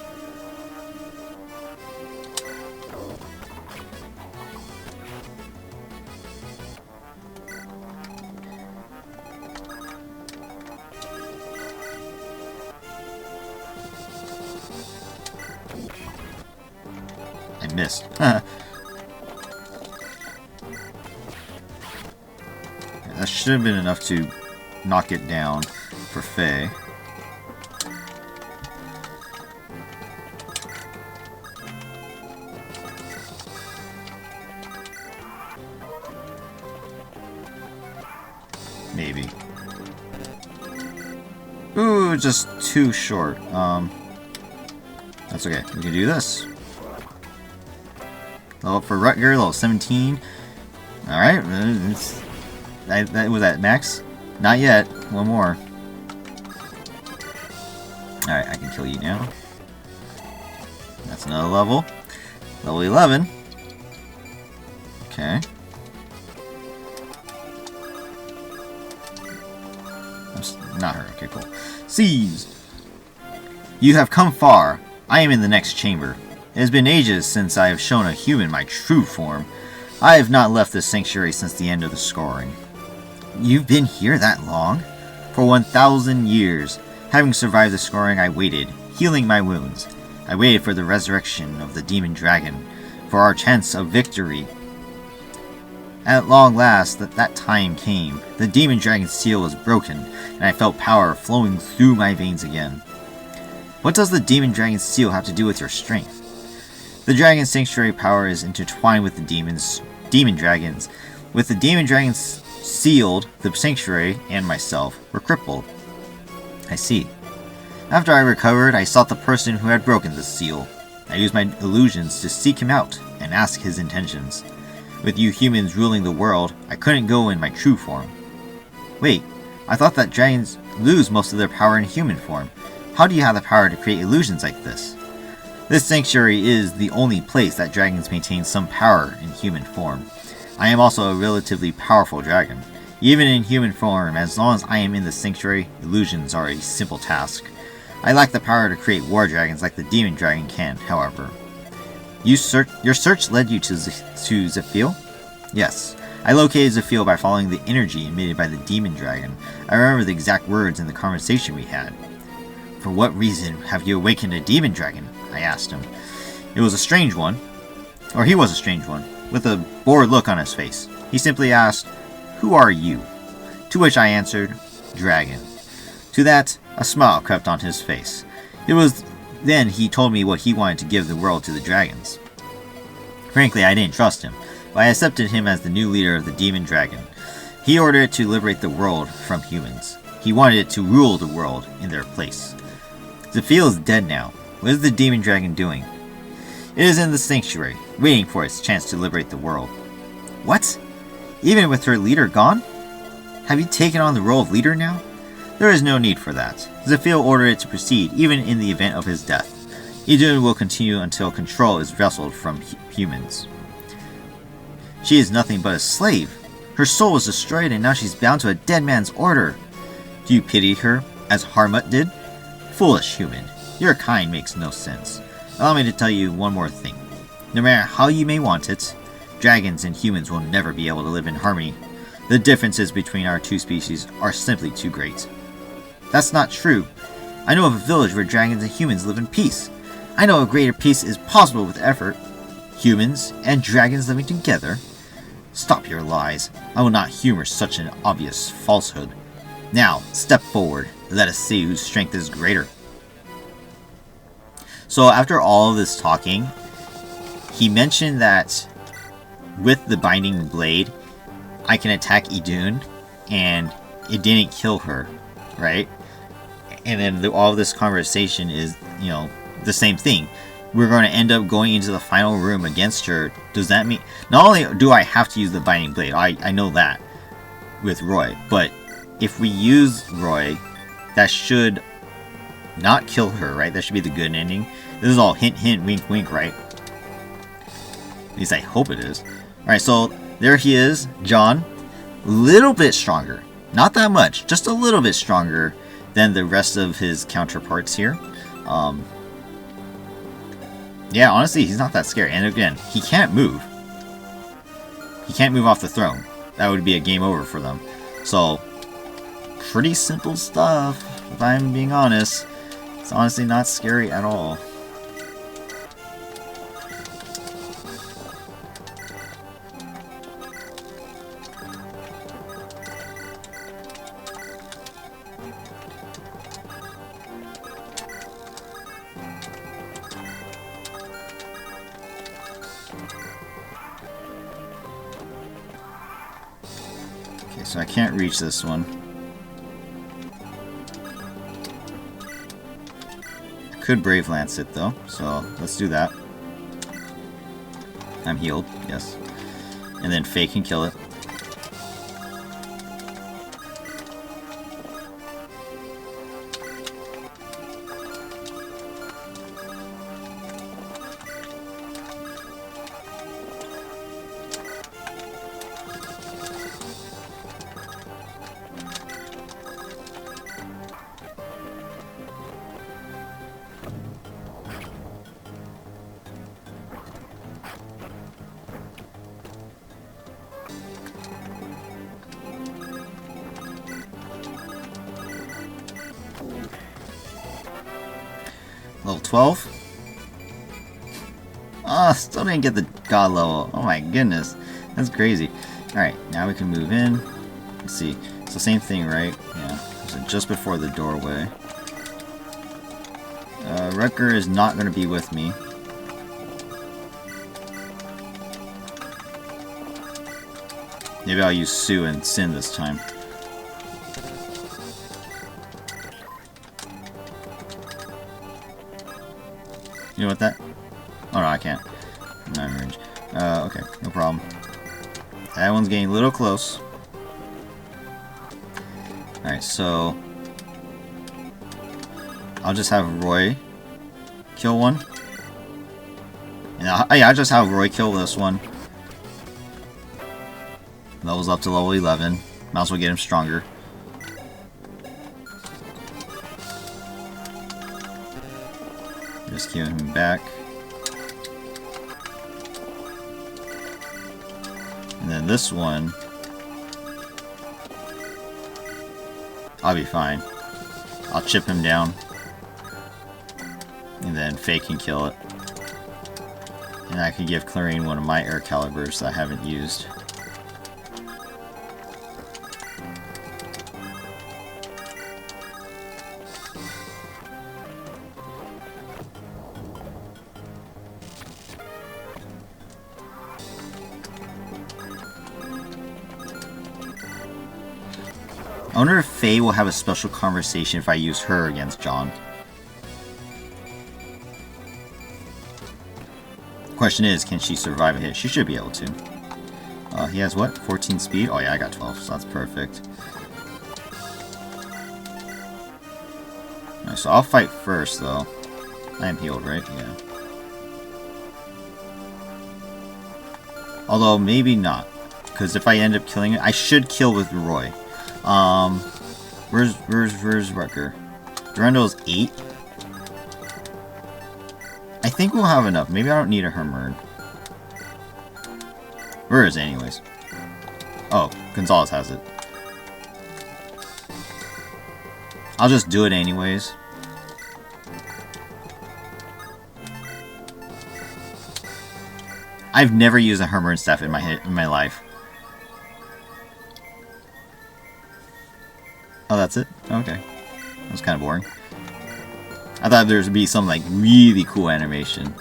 I missed. That should have been enough to knock it down for Faye. Maybe. Ooh, just too short. That's okay. We can do this. Level for Rutger, level 17. Alright, that was that max? Not yet. One more. Alright, I can kill you now. That's another level. Level 11. Okay. Not her. Okay, cool. Seize! You have come far. I am in the next chamber. It has been ages since I have shown a human my true form. I have not left this sanctuary since the end of the scoring. You've been here that long? For 1,000 years. Having survived the scoring, I waited, healing my wounds. I waited for the resurrection of the demon dragon, for our chance of victory. At long last, that time came. The demon dragon's seal was broken, and I felt power flowing through my veins again. What does the demon dragon's seal have to do with your strength? The dragon's sanctuary power is intertwined with the demon dragons. With the demon dragons sealed, the sanctuary and myself were crippled. I see. After I recovered, I sought the person who had broken the seal. I used my illusions to seek him out and ask his intentions. With you humans ruling the world, I couldn't go in my true form. Wait, I thought that dragons lose most of their power in human form. How do you have the power to create illusions like this? This sanctuary is the only place that dragons maintain some power in human form. I am also a relatively powerful dragon. Even in human form, as long as I am in the sanctuary, illusions are a simple task. I lack the power to create war dragons like the demon dragon can, however. Your search led you to Zephiel? Yes. I located Zephiel by following the energy emitted by the demon dragon. I remember the exact words in the conversation we had. For what reason have you awakened a demon dragon? I asked him. It was a strange one. Or he was a strange one, with a bored look on his face. He simply asked, "Who are you?" To which I answered, "Dragon." To that, a smile crept on his face. It was then he told me what he wanted to give the world to the dragons. Frankly, I didn't trust him, but I accepted him as the new leader of the demon dragon. He ordered it to liberate the world from humans. He wanted it to rule the world in their place. Zephiel is dead now. What is the demon dragon doing? It is in the sanctuary, waiting for its chance to liberate the world. What? Even with her leader gone? Have you taken on the role of leader now? There is no need for that. Zephiel ordered it to proceed, even in the event of his death. Idun will continue until control is wrestled from humans. She is nothing but a slave. Her soul was destroyed and now she's bound to a dead man's order. Do you pity her, as Harmut did? Foolish human. Your kind makes no sense. Allow me to tell you one more thing. No matter how you may want it, dragons and humans will never be able to live in harmony. The differences between our two species are simply too great. That's not true. I know of a village where dragons and humans live in peace. I know a greater peace is possible with effort. Humans and dragons living together. Stop your lies. I will not humor such an obvious falsehood. Now, step forward. Let us see whose strength is greater. So after all of this talking, he mentioned that with the binding blade, I can attack Idun, and it didn't kill her, right? And then all of this conversation is, the same thing. We're going to end up going into the final room against her. Does that mean... Not only do I have to use the binding blade, I know that with Roy, but if we use Roy, that should not kill her, right? That should be the good ending. This is all hint, hint, wink, wink, right? At least I hope it is. Alright, so there he is, John. Little bit stronger. Not that much, just a little bit stronger than the rest of his counterparts here. Yeah, honestly, he's not that scary. And again, he can't move. He can't move off the throne. That would be a game over for them. So, pretty simple stuff, if I'm being honest. It's honestly not scary at all. So I can't reach this one. I could Brave Lance it though, so let's do that. I'm healed, yes. And then Faye can kill it. Level 12. Oh, still didn't get the god level. Oh my goodness. That's crazy. Alright, now we can move in. Let's see. It's the same thing, right? Yeah. So just before the doorway. Rutger is not going to be with me. Maybe I'll use Sue and Sin this time. You know what that? Oh no, I can't. I'm not in range. Okay, no problem. That one's getting a little close. Alright, so I'll just have Roy kill one. And I'll just have Roy kill this one. Levels up to level 11. Might as well get him stronger. Just give him back. And then this one, I'll be fine. I'll chip him down. And then Faye can kill it. And I can give Clarine one of my air calibers that I haven't used. I wonder if Faye will have a special conversation if I use her against John. Question is, can she survive a hit? She should be able to. He has what? 14 speed? Oh yeah, I got 12, so that's perfect. Alright, so I'll fight first, though. I am healed, right? Yeah. Although, maybe not. Because if I end up killing it, I should kill with Roy. Where's Rutger? Durandal's 8? I think we'll have enough. Maybe I don't need a Hermern. Where is it anyways? Oh, Gonzalez has it. I'll just do it anyways. I've never used a Hermern staff in my life. Oh, that's it? Okay. That was kind of boring. I thought there would be some like really cool animation.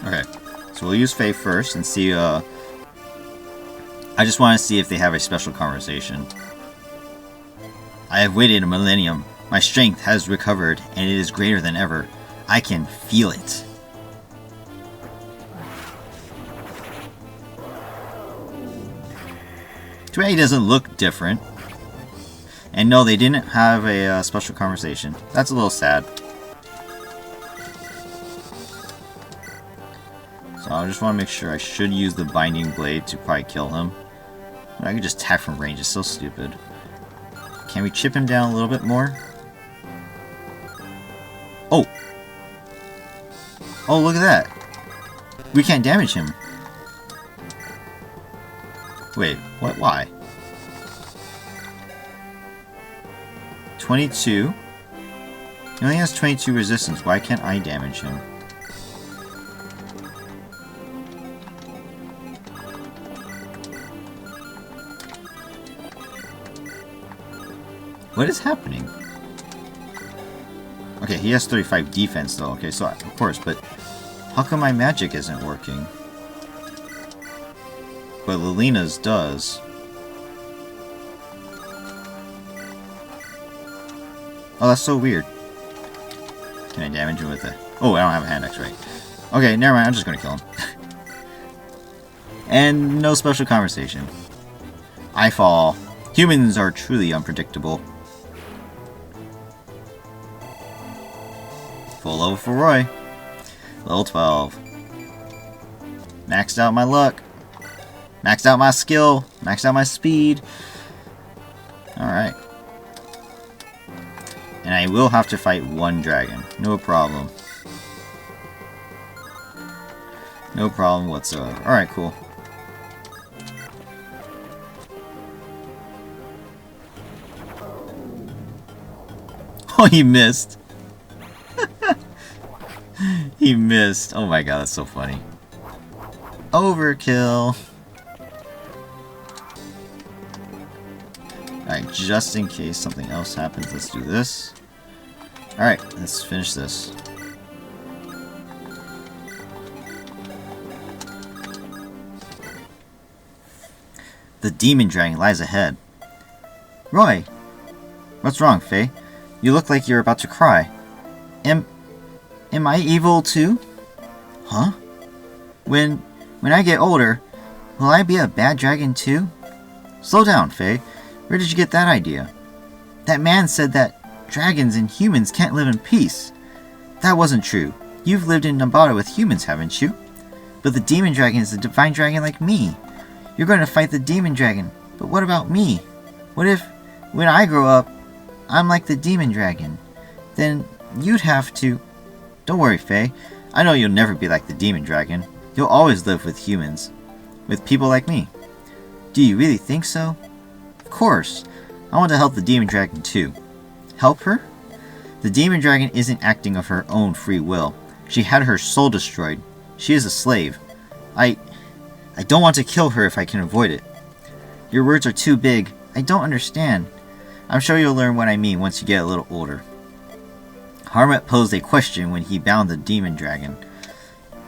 Okay, so we'll use Faye first and see, I just want to see if they have a special conversation. I have waited a millennium. My strength has recovered, and it is greater than ever. I can feel it. Too bad he doesn't look different. And no, they didn't have a special conversation. That's a little sad. So I just want to make sure I should use the binding blade to probably kill him. I could just attack from range, it's so stupid. Can we chip him down a little bit more? Oh! Oh, look at that! We can't damage him. Wait, what? Why? 22? He only has 22 resistance, why can't I damage him? What is happening? Okay, he has 35 defense though. Okay, so of course, but how come my magic isn't working? But Lilina's does. Oh, that's so weird. Can I damage him with it? Oh, I don't have a hand axe, right? Okay, never mind. I'm just gonna kill him. And no special conversation. I fall. Humans are truly unpredictable. Full level for Roy. Level 12. Maxed out my luck. Maxed out my skill. Maxed out my speed. Alright. And I will have to fight one dragon. No problem. No problem whatsoever. Alright, cool. Oh, he missed. He missed. Oh my god, that's so funny. Overkill. Alright, just in case something else happens, let's do this. Alright, let's finish this. The demon dragon lies ahead. Roy! What's wrong, Faye? You look like you're about to cry. Am I evil too? Huh? When I get older, will I be a bad dragon too? Slow down, Faye. Where did you get that idea? That man said that dragons and humans can't live in peace. That wasn't true. You've lived in Nabata with humans, haven't you? But the demon dragon is a divine dragon like me. You're going to fight the demon dragon, but what about me? What if, when I grow up, I'm like the demon dragon? Then you'd have to... Don't worry, Faye. I know you'll never be like the demon dragon. You'll always live with humans. With people like me. Do you really think so? Of course. I want to help the demon dragon too. Help her? The demon dragon isn't acting of her own free will. She had her soul destroyed. She is a slave. I don't want to kill her if I can avoid it. Your words are too big. I don't understand. I'm sure you'll learn what I mean once you get a little older. Harmut posed a question when he bound the demon dragon,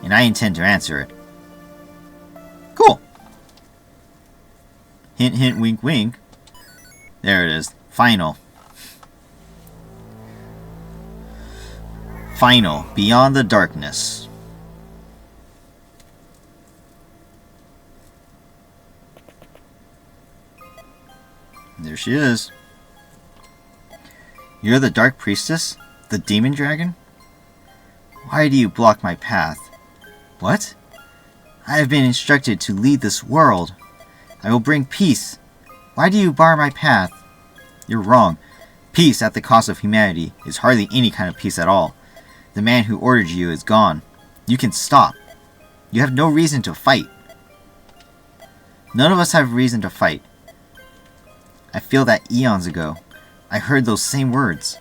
and I intend to answer it. Cool. Hint, hint, wink, wink. There it is. Final. Final. Beyond the darkness. There she is. You're the Dark Priestess? The Demon Dragon? Why do you block my path? What? I have been instructed to lead this world. I will bring peace. Why do you bar my path? You're wrong. Peace at the cost of humanity is hardly any kind of peace at all. The man who ordered you is gone. You can stop. You have no reason to fight. None of us have reason to fight. I feel that eons ago, I heard those same words.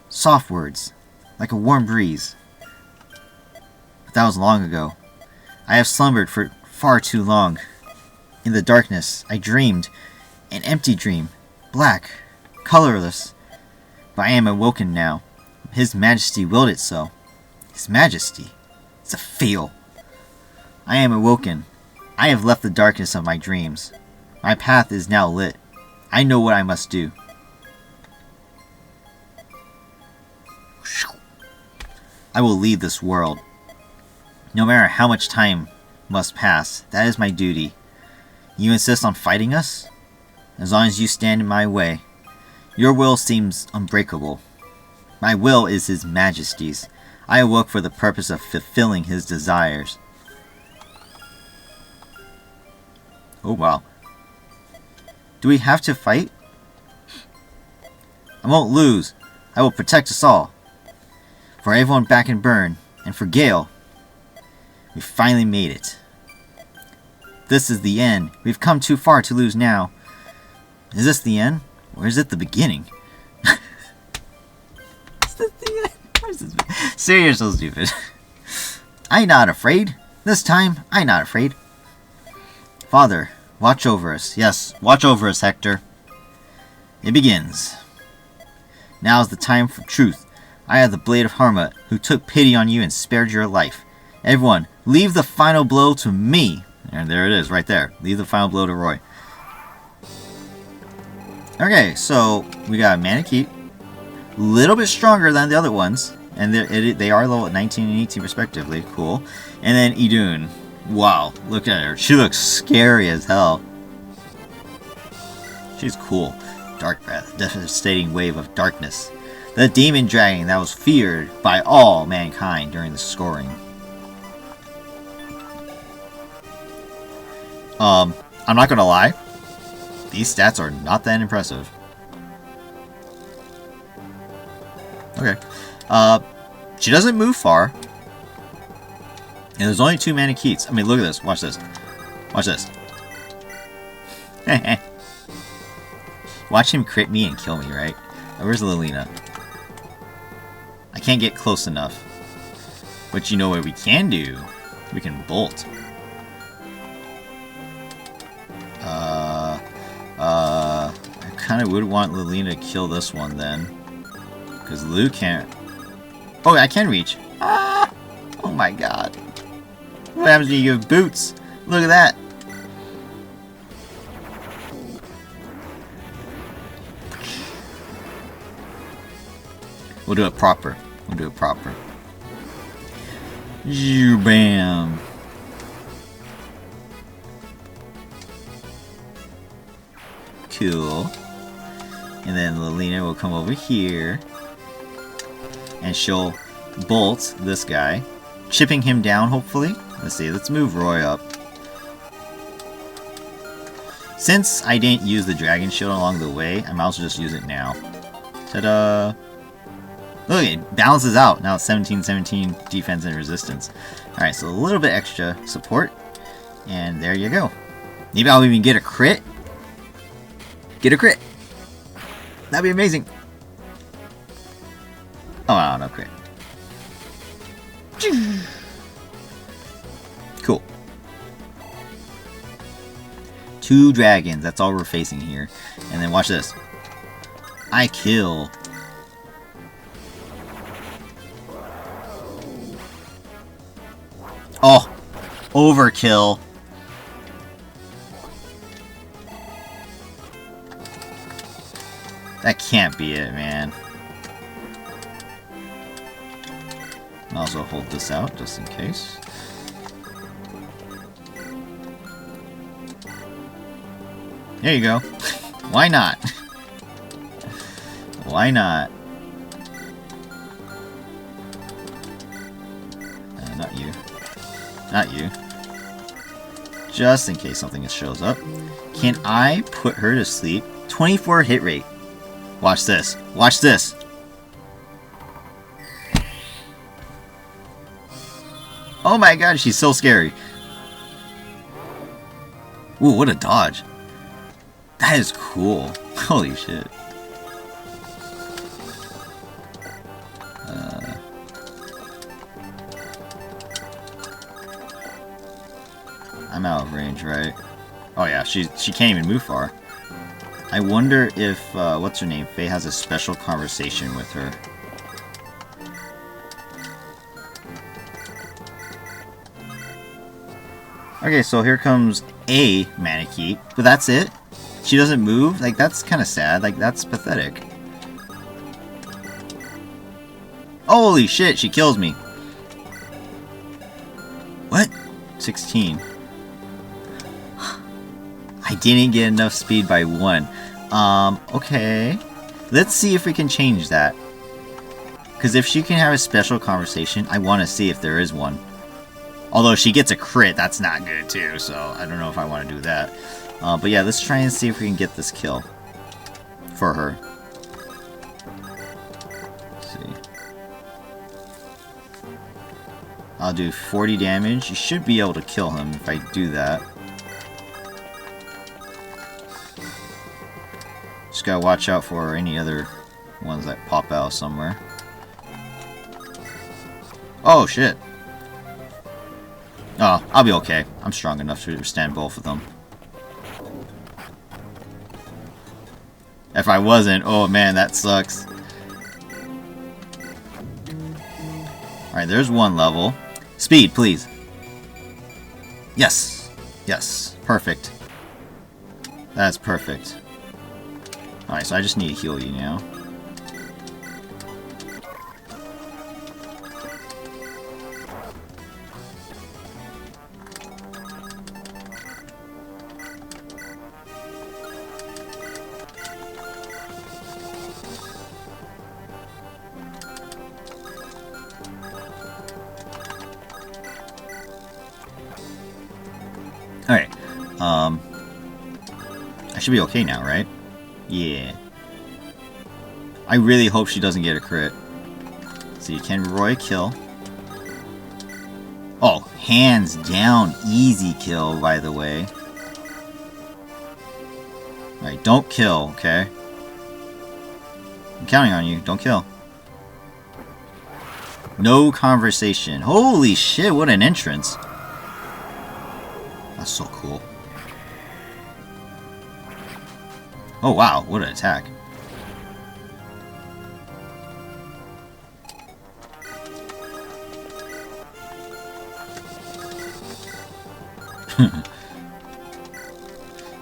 Soft words, like a warm breeze. But that was long ago. I have slumbered for far too long. In the darkness, I dreamed. An empty dream. Black. Colorless. But I am awoken now. His Majesty willed it so. His Majesty? It's a fail. I am awoken. I have left the darkness of my dreams. My path is now lit. I know what I must do. I will lead this world. No matter how much time must pass, that is my duty. You insist on fighting us? As long as you stand in my way. Your will seems unbreakable. My will is His Majesty's. I awoke for the purpose of fulfilling His desires. Oh wow. Do we have to fight? I won't lose. I will protect us all. For everyone back in Bern, and for Gale. We finally made it. This is the end. We've come too far to lose now. Is this the end? Or is it the beginning? Is this the end? Where's this? Seriously, you're so stupid. I'm not afraid. This time, I'm not afraid. Father, watch over us. Yes, watch over us, Hector. It begins. Now is the time for truth. I have the Blade of Harma, who took pity on you and spared your life. Everyone, leave the final blow to me. And there it is, right there. Leave the final blow to Roy. Okay, so we got Manakee. A little bit stronger than the other ones. And they are level 19 and 18 respectively. Cool. And then Idun. Wow, look at her. She looks scary as hell. She's cool. Dark Breath, devastating wave of darkness. The demon dragon that was feared by all mankind during the scoring. I'm not gonna lie. These stats are not that impressive. Okay. She doesn't move far. And there's only 2 Manakeets. I mean, look at this. Watch this. Watch this. Watch him crit me and kill me, right? Where's Lilina? I can't get close enough. But you know what we can do? We can bolt. I kind of would want Lilina to kill this one then. Because Lou can't... Oh, I can reach. Ah! Oh my god. What happens when you give boots? Look at that. We'll do it proper. We'll do it proper. You bam. Cool. And then Lilina will come over here. And she'll bolt this guy. Chipping him down, hopefully. Let's see, let's move Roy up. Since I didn't use the Dragon Shield along the way, I might as well just use it now. Ta-da! Look, it balances out. Now it's 17-17 defense and resistance. Alright, so a little bit extra support. And there you go. Maybe I'll even get a crit. Get a crit! That'd be amazing. Oh, wow, no crit. Cool. 2 dragons, that's all we're facing here. And then watch this. I kill. Oh, overkill. That can't be it, man. I'll also hold this out just in case. There you go. Why not? Why not? not you. Just in case something shows up. Can I put her to sleep? 24 hit rate. Watch this. Watch this. Oh my god, she's so scary. Ooh, what a dodge. That is cool. Holy shit. I'm out of range, right? Oh yeah, she can't even move far. I wonder if, what's her name? Faye has a special conversation with her. Okay, so here comes a Manakee, but that's it? She doesn't move? Like, that's kind of sad. Like, that's pathetic. Holy shit, she kills me. What? 16. I didn't get enough speed by 1. Okay. Let's see if we can change that. Because if she can have a special conversation, I want to see if there is one. Although she gets a crit, that's not good too, so I don't know if I want to do that. But yeah, let's try and see if we can get this kill. For her. Let's see. I'll do 40 damage. You should be able to kill him if I do that. Just gotta watch out for any other ones that pop out somewhere. Oh shit. Oh, I'll be okay. I'm strong enough to withstand both of them. If I wasn't, oh man, that sucks. Alright, there's one level. Speed, please. Yes. Yes. Perfect. That's perfect. Alright, so I just need to heal you now. Alright, I should be okay now, right? Yeah. I really hope she doesn't get a crit. Let's see, can Roy kill? Oh, hands down, easy kill, by the way. Alright, don't kill, okay? I'm counting on you, don't kill. No conversation. Holy shit, what an entrance. That's so cool. Oh wow, what an attack.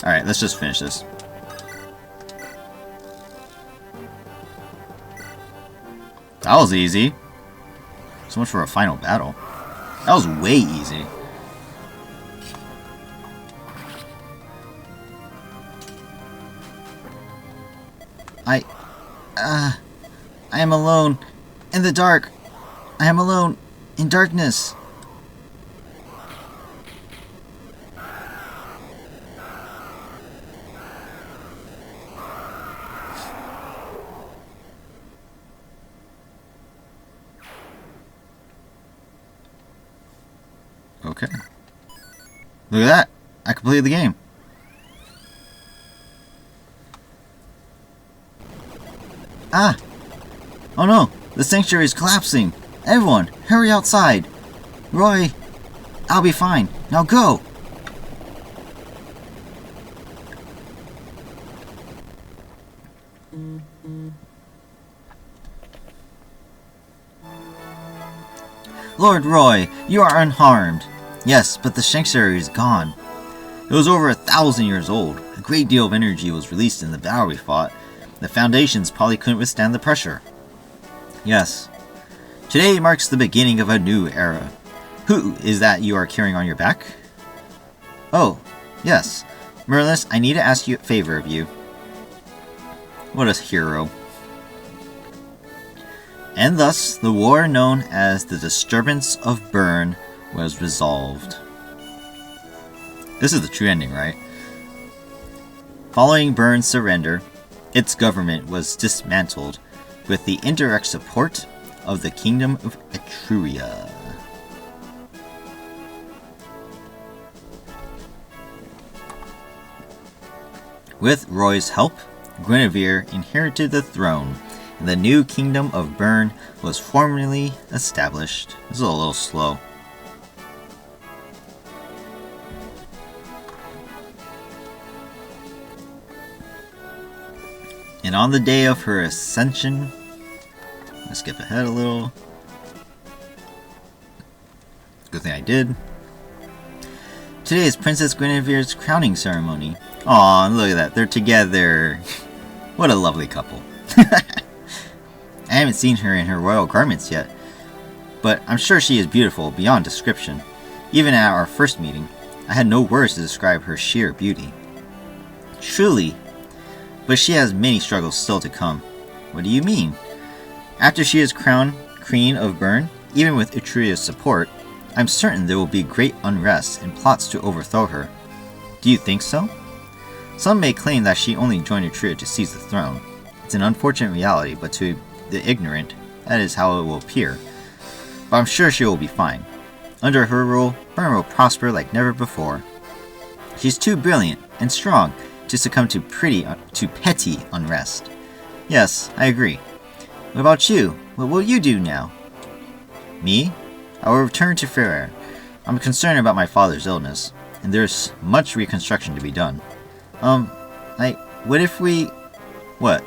Alright, let's just finish this. That was easy. So much for a final battle. That was way easy. I am alone in the dark. I am alone in darkness. Okay. Look at that. I completed the game. Ah! Oh no! The sanctuary is collapsing! Everyone, hurry outside! Roy, I'll be fine. Now go! Lord Roy, you are unharmed. Yes, but the sanctuary is gone. It was over 1,000 years old. A great deal of energy was released in the battle we fought. The foundations probably couldn't withstand the pressure. Yes. Today marks the beginning of a new era. Who is that you are carrying on your back? Oh, yes. Merlis, I need to ask you a favor of you. What a hero. And thus, the war known as the Disturbance of Bern was resolved. This is the true ending, right? Following Byrne's surrender, its government was dismantled with the indirect support of the Kingdom of Etruria. With Roy's help, Guinevere inherited the throne, and the new Kingdom of Byrne was formally established. This is a little slow. And on the day of her ascension, let's skip ahead a little. Good thing I did. Today is Princess Guinevere's crowning ceremony. Aw, look at that. They're together. What a lovely couple. I haven't seen her in her royal garments yet, but I'm sure she is beautiful beyond description. Even at our first meeting, I had no words to describe her sheer beauty. Truly, but she has many struggles still to come. What do you mean? After she is crowned Queen of Byrne, even with Etruria's support, I'm certain there will be great unrest and plots to overthrow her. Do you think so? Some may claim that she only joined Etruria to seize the throne. It's an unfortunate reality, but to the ignorant, that is how it will appear. But I'm sure she will be fine. Under her rule, Byrne will prosper like never before. She's too brilliant and strong to succumb to petty unrest. Yes, I agree. What about you? What will you do now? Me? I will return to Fire. I'm concerned about my father's illness, and there's much reconstruction to be done. What if we... What?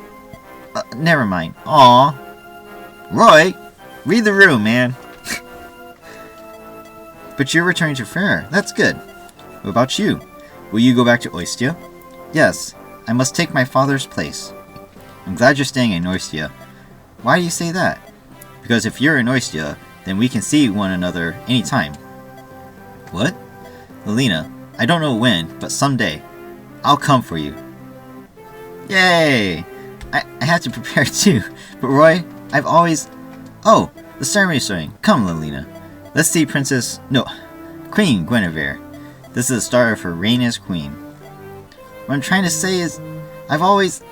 Never mind. Aw. Roy, read the room, man. But you're returning to Fire. That's good. What about you? Will you go back to Ostia? Yes, I must take my father's place. I'm glad you're staying in Ostia. Why do you say that? Because if you're in Ostia, then we can see one another anytime. What? Lelina, I don't know when, but someday. I'll come for you. Yay! I have to prepare too. But Roy, I've always... Oh, the ceremony's starting. Come, Lelina. Let's see Queen Guinevere. This is the start of her reign as queen. What I'm trying to say is, I've always...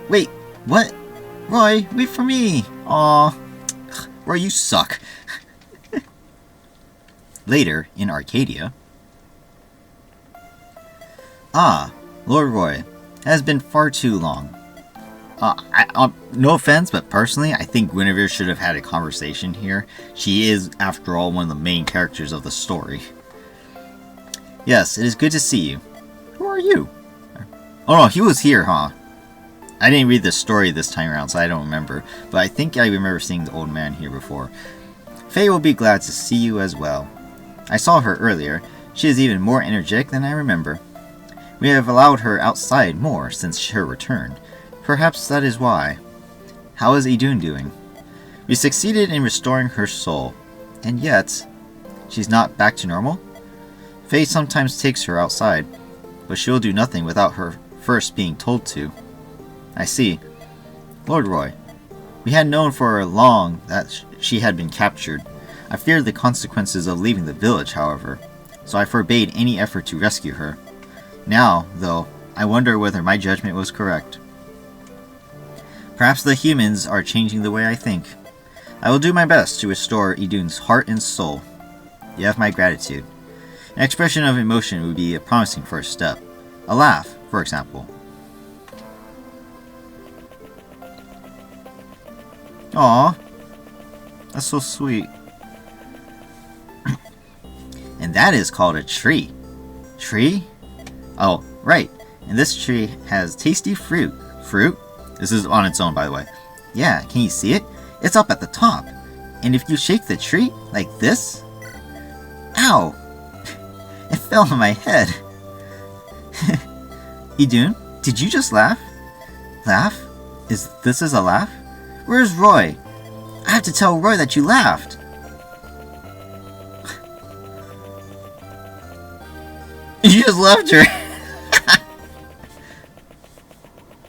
Wait, what? Roy, wait for me. Aw. Roy, you suck. Later, in Arcadia... Ah, Lord Roy, it has been far too long. No offense, but personally, I think Guinevere should have had a conversation here. She is, after all, one of the main characters of the story. Yes, it is good to see you. Who are you? Oh no, he was here, huh? I didn't read the story this time around, so I don't remember. But I think I remember seeing the old man here before. Faye will be glad to see you as well. I saw her earlier. She is even more energetic than I remember. We have allowed her outside more since her return. Perhaps that is why. How is Idun doing? We succeeded in restoring her soul. And yet, she's not back to normal? Faye sometimes takes her outside, but she'll do nothing without her first being told to. I see. Lord Roy, we had known for long that she had been captured. I feared the consequences of leaving the village, however, so I forbade any effort to rescue her. Now, though, I wonder whether my judgment was correct. Perhaps the humans are changing the way I think. I will do my best to restore Idun's heart and soul. You have my gratitude. An expression of emotion would be a promising first step. A laugh, for example. Aww. That's so sweet. And that is called a tree. Tree? Oh, right. And this tree has tasty fruit. Fruit? This is on its own, by the way. Yeah, can you see it? It's up at the top. And if you shake the tree, like this... Ow! It fell on my head. Idun, did you just laugh? Laugh? This is a laugh? Where's Roy? I have to tell Roy that you laughed. You just left her.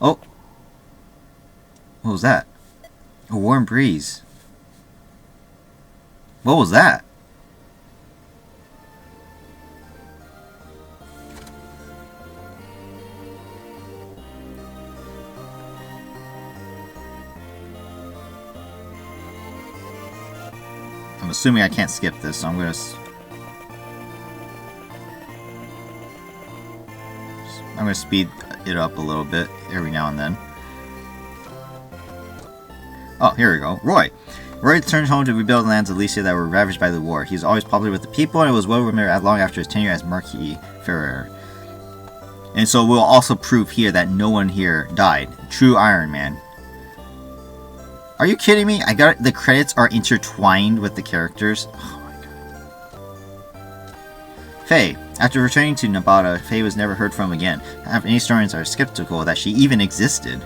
Oh. What was that? A warm breeze. What was that? I'm assuming I can't skip this, so I'm gonna speed it up a little bit every now and then. Oh, here we go. Roy. Roy returned home to rebuild the lands of Lycia that were ravaged by the war. He was always popular with the people and was well remembered long after his tenure as Marquis Ferrer. And so we'll also prove here that no one here died. True Iron Man. Are you kidding me? The credits are intertwined with the characters. Oh my god. Faye. After returning to Nabata, Faye was never heard from again. Many historians are skeptical that she even existed.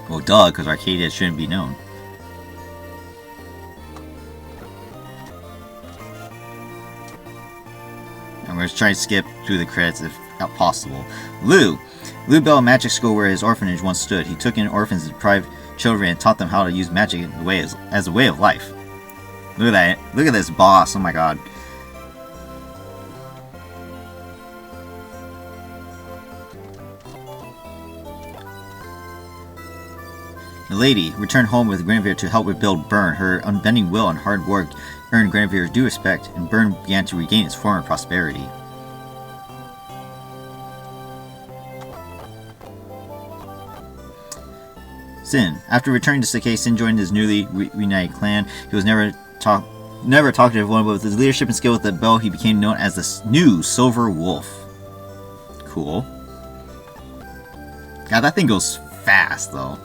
Well, duh, because Arcadia shouldn't be known. I'm going to try and skip through the credits if possible. Lou built a magic school where his orphanage once stood. He took in orphans and deprived children and taught them how to use magic as a way of life. Look at that. Look at this boss. Oh my god. The lady returned home with Guinevere to help rebuild Bern. Her unbending will and hard work earned Guinevere due respect, and Bern began to regain its former prosperity. Sin. After returning to Sakai, Sin joined his newly reunited clan. He was never talkative one, but with his leadership and skill with the bow, he became known as the new Silver Wolf. Cool. God, that thing goes fast, though.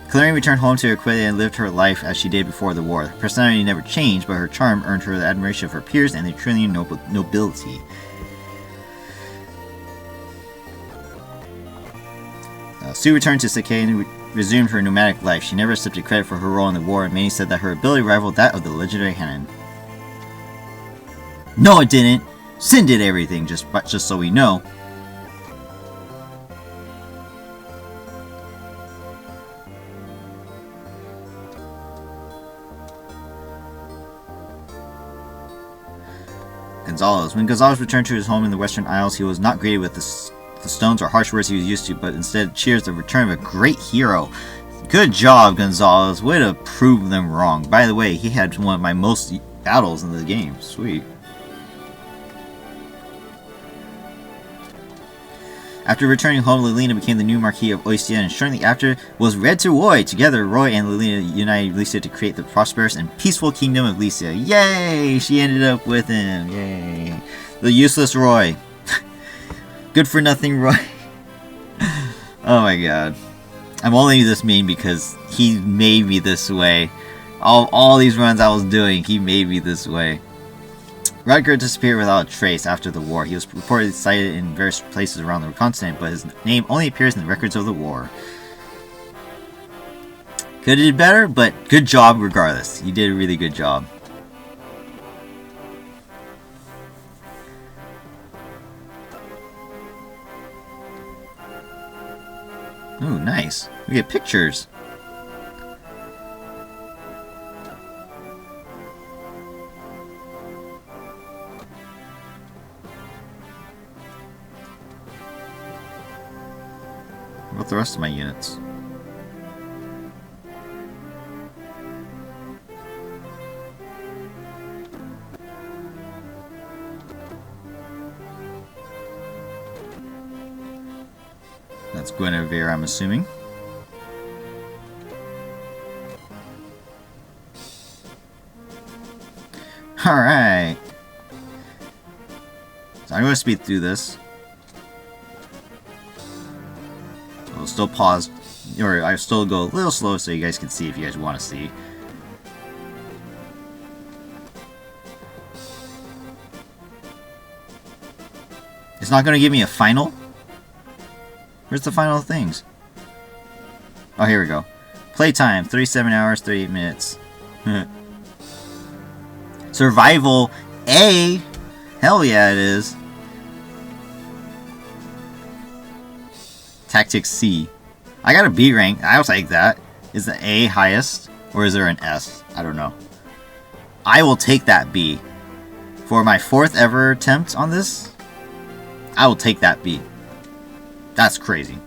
Clarion returned home to Aquilia and lived her life as she did before the war. Her personality never changed, but her charm earned her the admiration of her peers and the Trillian nobility. Sue returned to Sakai and resumed her nomadic life. She never accepted credit for her role in the war, and many said that her ability rivaled that of the legendary Hanan. No, it didn't! Sin did everything, just so we know. Gonzalez. When Gonzalez returned to his home in the Western Isles, he was not greeted with the stones or harsh words he was used to, but instead cheers the return of a great hero. Good job, Gonzalez. Way to prove them wrong. By the way, he had one of my most battles in the game. Sweet. After returning home, Lilina became the new Marquis of Oistia, and shortly after was read to Roy. Together, Roy and Lilina united Lycia to create the prosperous and peaceful kingdom of Lycia. Yay! She ended up with him. Yay! The useless Roy. Good for nothing Roy. Oh my god. I'm only this mean because he made me this way. All these runs I was doing, he made me this way. Rutger disappeared without a trace after the war. He was reportedly sighted in various places around the continent, but his name only appears in the records of the war. Could have did better, but good job regardless. You did a really good job. Ooh, nice. We get pictures. What about the rest of my units? That's Guinevere, I'm assuming. Alright. So I'm going to speed through this. I'll still pause, or I'll still go a little slow so you guys can see if you guys want to see. It's not going to give me a final? Where's the final things? Oh, here we go. Playtime, 37 hours, 38 minutes. Survival A! Hell yeah it is. Tactics C. I got a B rank. I'll take that. Is the A highest? Or is there an S? I don't know. I will take that B. For my 4th ever attempt on this, I will take that B. That's crazy.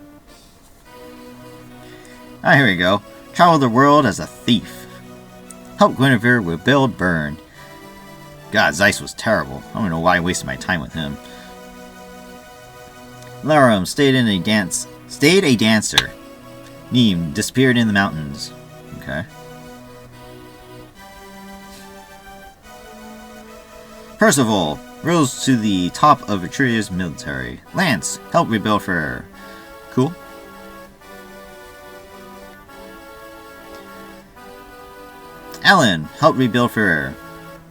Alright, here we go. Travel the world as a thief. Help Guinevere rebuild Bern. God, Zeiss was terrible. I don't know why I wasted my time with him. Larum stayed a dancer. Neem disappeared in the mountains. Okay. Percival rose to the top of Etruria's military. Lance helped rebuild for cool. Ellen helped rebuild for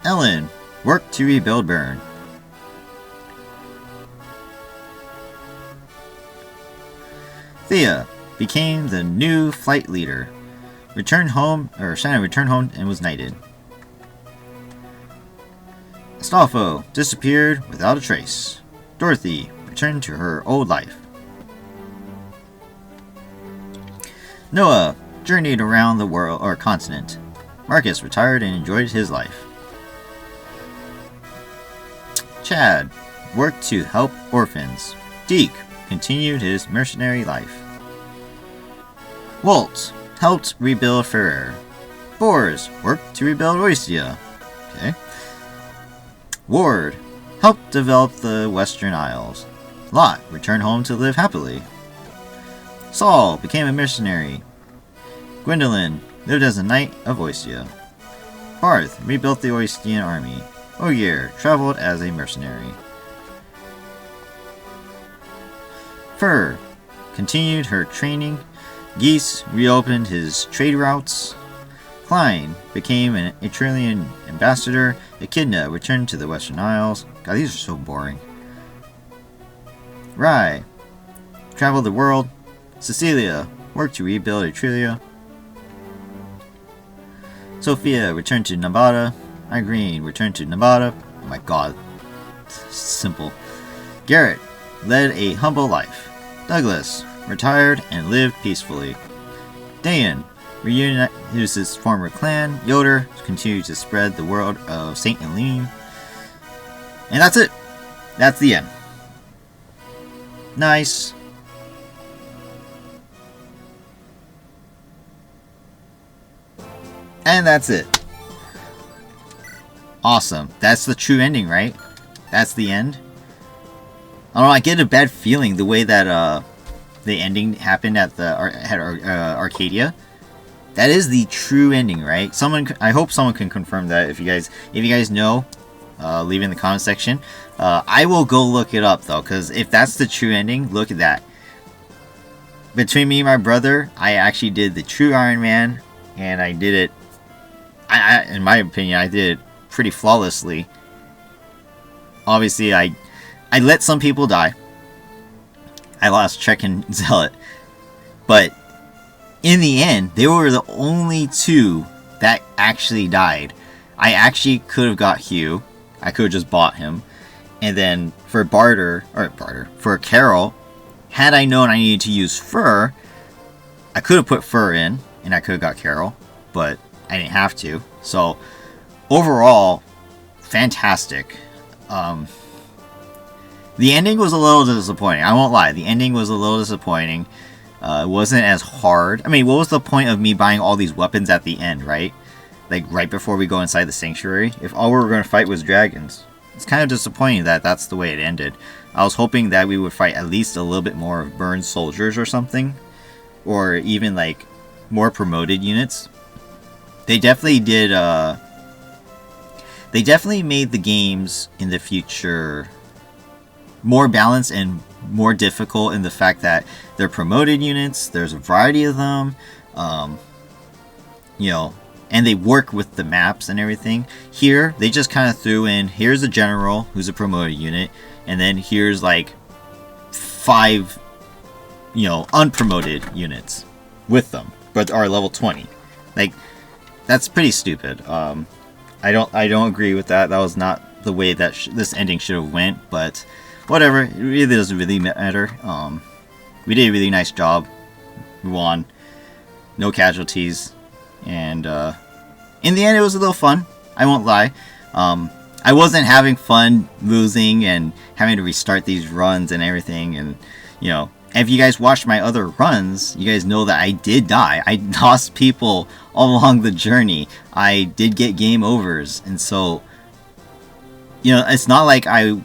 Ellen worked to rebuild Bern. Thea became the new flight leader. Shanna returned home and was knighted. Astolfo disappeared without a trace. Dorothy returned to her old life. Noah journeyed around the world or continent. Marcus retired and enjoyed his life. Chad worked to help orphans. Deke continued his mercenary life. Walt helped rebuild Ferrer. Bors worked to rebuild Oisia. Okay. Ward helped develop the Western Isles. Lot returned home to live happily. Saul became a missionary. Gwendolyn lived as a knight of Oisia. Barth rebuilt the Oistian army. Ogier traveled as a mercenary. Fur continued her training. Geese reopened his trade routes. Klein became an Etrurian ambassador. Echidna returned to the Western Isles. God, these are so boring. Rai traveled the world. Cecilia worked to rebuild Etruria. Sophia returned to Nevada. Irene returned to Nevada. Oh my god. Simple. Garrett led a humble life. Douglas retired and lived peacefully. Dayan reunited his former clan. Yoder continued to spread the world of Saint Elaine. And that's it. That's the end. Nice. And that's it. Awesome. That's the true ending, right? That's the end. I don't know, I get a bad feeling the way that the ending happened at the Arcadia. That is the true ending, right? I hope someone can confirm that. If you guys know, leave it in the comment section. I will go look it up though, because if that's the true ending, look at that. Between me and my brother, I actually did the true Iron Man, and I did it. In my opinion, I did it pretty flawlessly. Obviously, I let some people die. I lost Trek and Zealot. But in the end, they were the only two that actually died. I actually could have got Hugh. I could have just bought him. And then for for Carol, had I known I needed to use Fur, I could have put Fur in, and I could have got Carol. But I didn't have to. So, overall, fantastic. The ending was a little disappointing. I won't lie. The ending was a little disappointing. It wasn't as hard. I mean, what was the point of me buying all these weapons at the end, right? Like, right before we go inside the sanctuary? If all we were going to fight was dragons. It's kind of disappointing that that's the way it ended. I was hoping that we would fight at least a little bit more of Burn's soldiers or something. Or even, like, more promoted units. They definitely did, they definitely made the games in the future more balanced and more difficult in the fact that they're promoted units, there's a variety of them, you know, and they work with the maps and everything. Here, they just kind of threw in, here's a general who's a promoted unit, and then here's like 5, you know, unpromoted units with them, but are level 20. Like, that's pretty stupid. I don't agree with that. That was not the way that this ending should have went, but whatever. It really doesn't really matter. We did a really nice job. We won. No casualties. And in the end, it was a little fun. I won't lie. I wasn't having fun losing and having to restart these runs and everything. And, you know, If you guys watched my other runs, you guys know that I did die. I lost people all along the journey. I did get game overs. And so, you know, it's not like I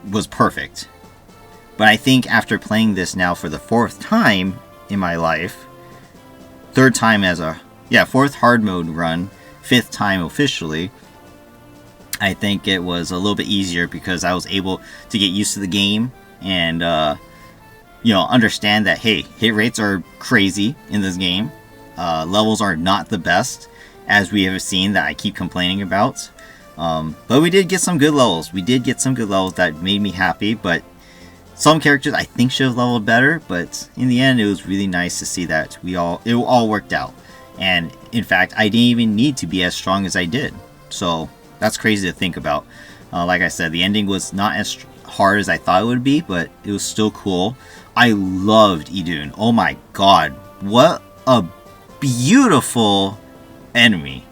was perfect. But I think after playing this now for the 4th time in my life, 3rd time as a, yeah, 4th hard mode run, 5th time officially, I think it was a little bit easier because I was able to get used to the game and, you know, understand that, hey, hit rates are crazy in this game. Levels are not the best, as we have seen that I keep complaining about. But we did get some good levels. We did get some good levels that made me happy, but some characters I think should have leveled better, but in the end it was really nice to see that it all worked out. And in fact, I didn't even need to be as strong as I did. So that's crazy to think about. Like I said, the ending was not as hard as I thought it would be, but it was still cool. I loved Idun. Oh my god, what a beautiful enemy.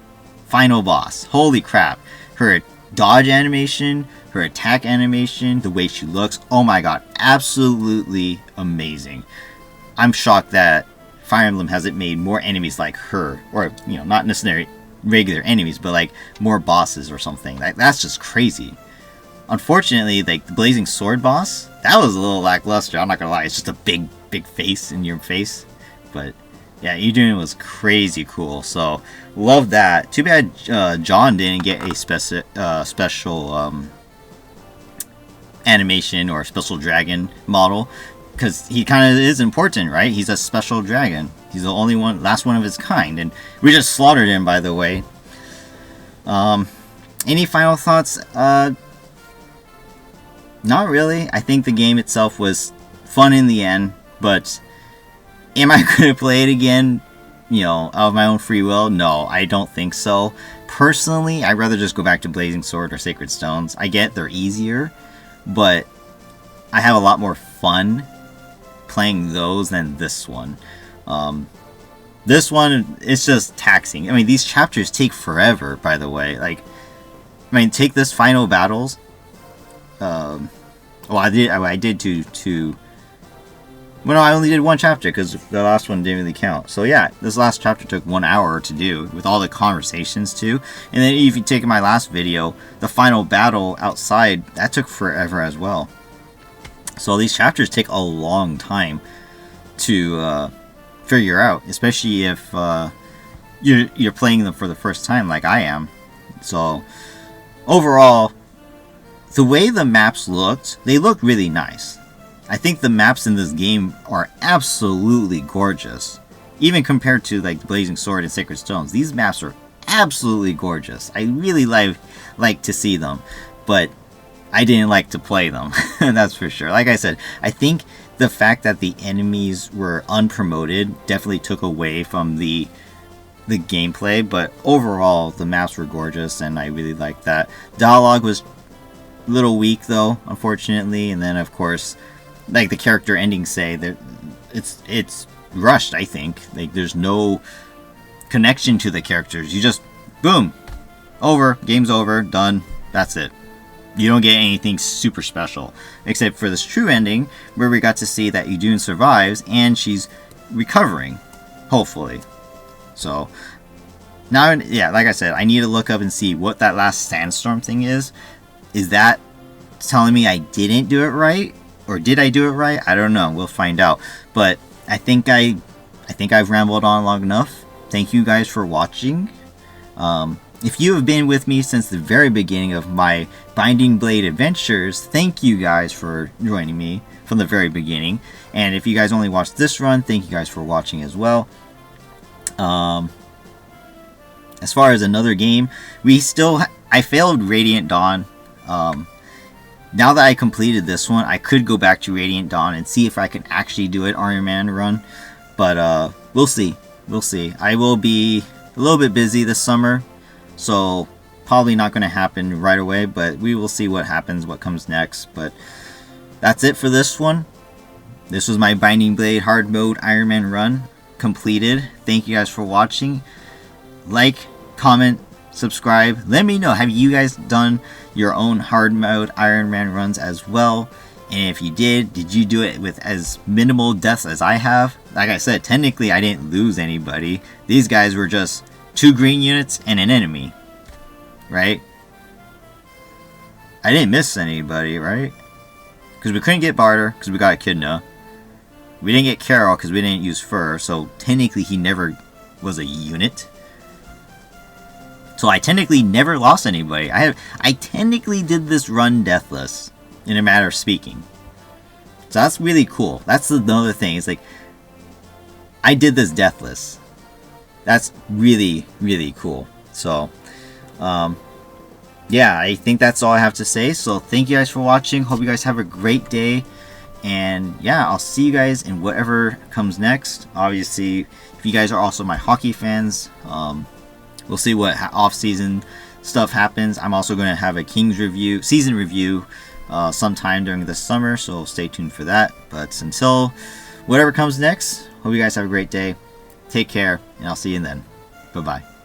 Final boss. Holy crap. Her dodge animation, her attack animation, the way she looks, oh my god, absolutely amazing. I'm shocked that Fire Emblem hasn't made more enemies like her, or, you know, not necessarily regular enemies, but like more bosses or something. That's just crazy. Unfortunately, like the Blazing Sword boss, that was a little lackluster. I'm not gonna lie, it's just a big face in your face. But yeah, Idun was crazy cool. So love that. Too bad John didn't get a special animation or special dragon model, because he kind of is important, right? He's a special dragon. He's the only one, last one of his kind, and we just slaughtered him, by the way. Any final thoughts? Not really. I think the game itself was fun in the end, but am I going to play it again, you know, out of my own free will? No, I don't think so. Personally, I'd rather just go back to Blazing Sword or Sacred Stones. I get they're easier, but I have a lot more fun playing those than this one. This one, it's just taxing. I mean, these chapters take forever, by the way. Like, I mean, take this final battles. Well, I did two. Well, no, I only did one chapter because the last one didn't really count. So yeah, this last chapter took 1 hour to do with all the conversations too. And then if you take my last video, the final battle outside, that took forever as well. So these chapters take a long time to figure out, especially if you're playing them for the first time like I am. So overall, the way the maps looked, they looked really nice. I think the maps in this game are absolutely gorgeous. Even compared to like the Blazing Sword and Sacred Stones, these maps are absolutely gorgeous. I really like to see them, but I didn't like to play them. That's for sure. Like I said, I think the fact that the enemies were unpromoted definitely took away from the gameplay, but overall the maps were gorgeous and I really liked that. Dialogue was a little weak though, unfortunately, and then of course, like the character endings say, that it's rushed. I think like there's no connection to the characters. You just boom, over, game's over, done. That's it. You don't get anything super special except for this true ending where we got to see that Idun survives and she's recovering, hopefully. So now, yeah, like I said, I need to look up and see what that last sandstorm thing is. Is that telling me I didn't do it right? Or did I do it right? I don't know. We'll find out. But I think I've rambled on long enough. Thank you guys for watching. If you have been with me since the very beginning of my Binding Blade adventures, thank you guys for joining me from the very beginning. And if you guys only watched this run, thank you guys for watching as well. As far as another game, I failed Radiant Dawn. Now that I completed this one, I could go back to Radiant Dawn and see if I can actually do it Ironman run. But we'll see. We'll see. I will be a little bit busy this summer, so probably not going to happen right away, but we will see what happens, what comes next. But that's it for this one. This was my Binding Blade hard mode Ironman run completed. Thank you guys for watching. Like, comment, subscribe. Let me know, have you guys done your own hard mode Ironman runs as well? And if you did you do it with as minimal deaths as I have? Like I said, technically I didn't lose anybody. These guys were just 2 green units and an enemy, right? I didn't miss anybody, right? Because we couldn't get Barter because we got Echidna. We didn't get Carol because we didn't use Fur, so technically he never was a unit. So I technically never lost anybody. I technically did this run deathless, in a matter of speaking. So that's really cool. That's another thing. It's like, I did this deathless. That's really, really cool. So, yeah, I think that's all I have to say. So thank you guys for watching. Hope you guys have a great day. And yeah, I'll see you guys in whatever comes next. Obviously, if you guys are also my hockey fans, we'll see what off-season stuff happens. I'm also going to have a Kings review, season review, sometime during the summer, so stay tuned for that. But until whatever comes next, hope you guys have a great day. Take care, and I'll see you then. Bye-bye.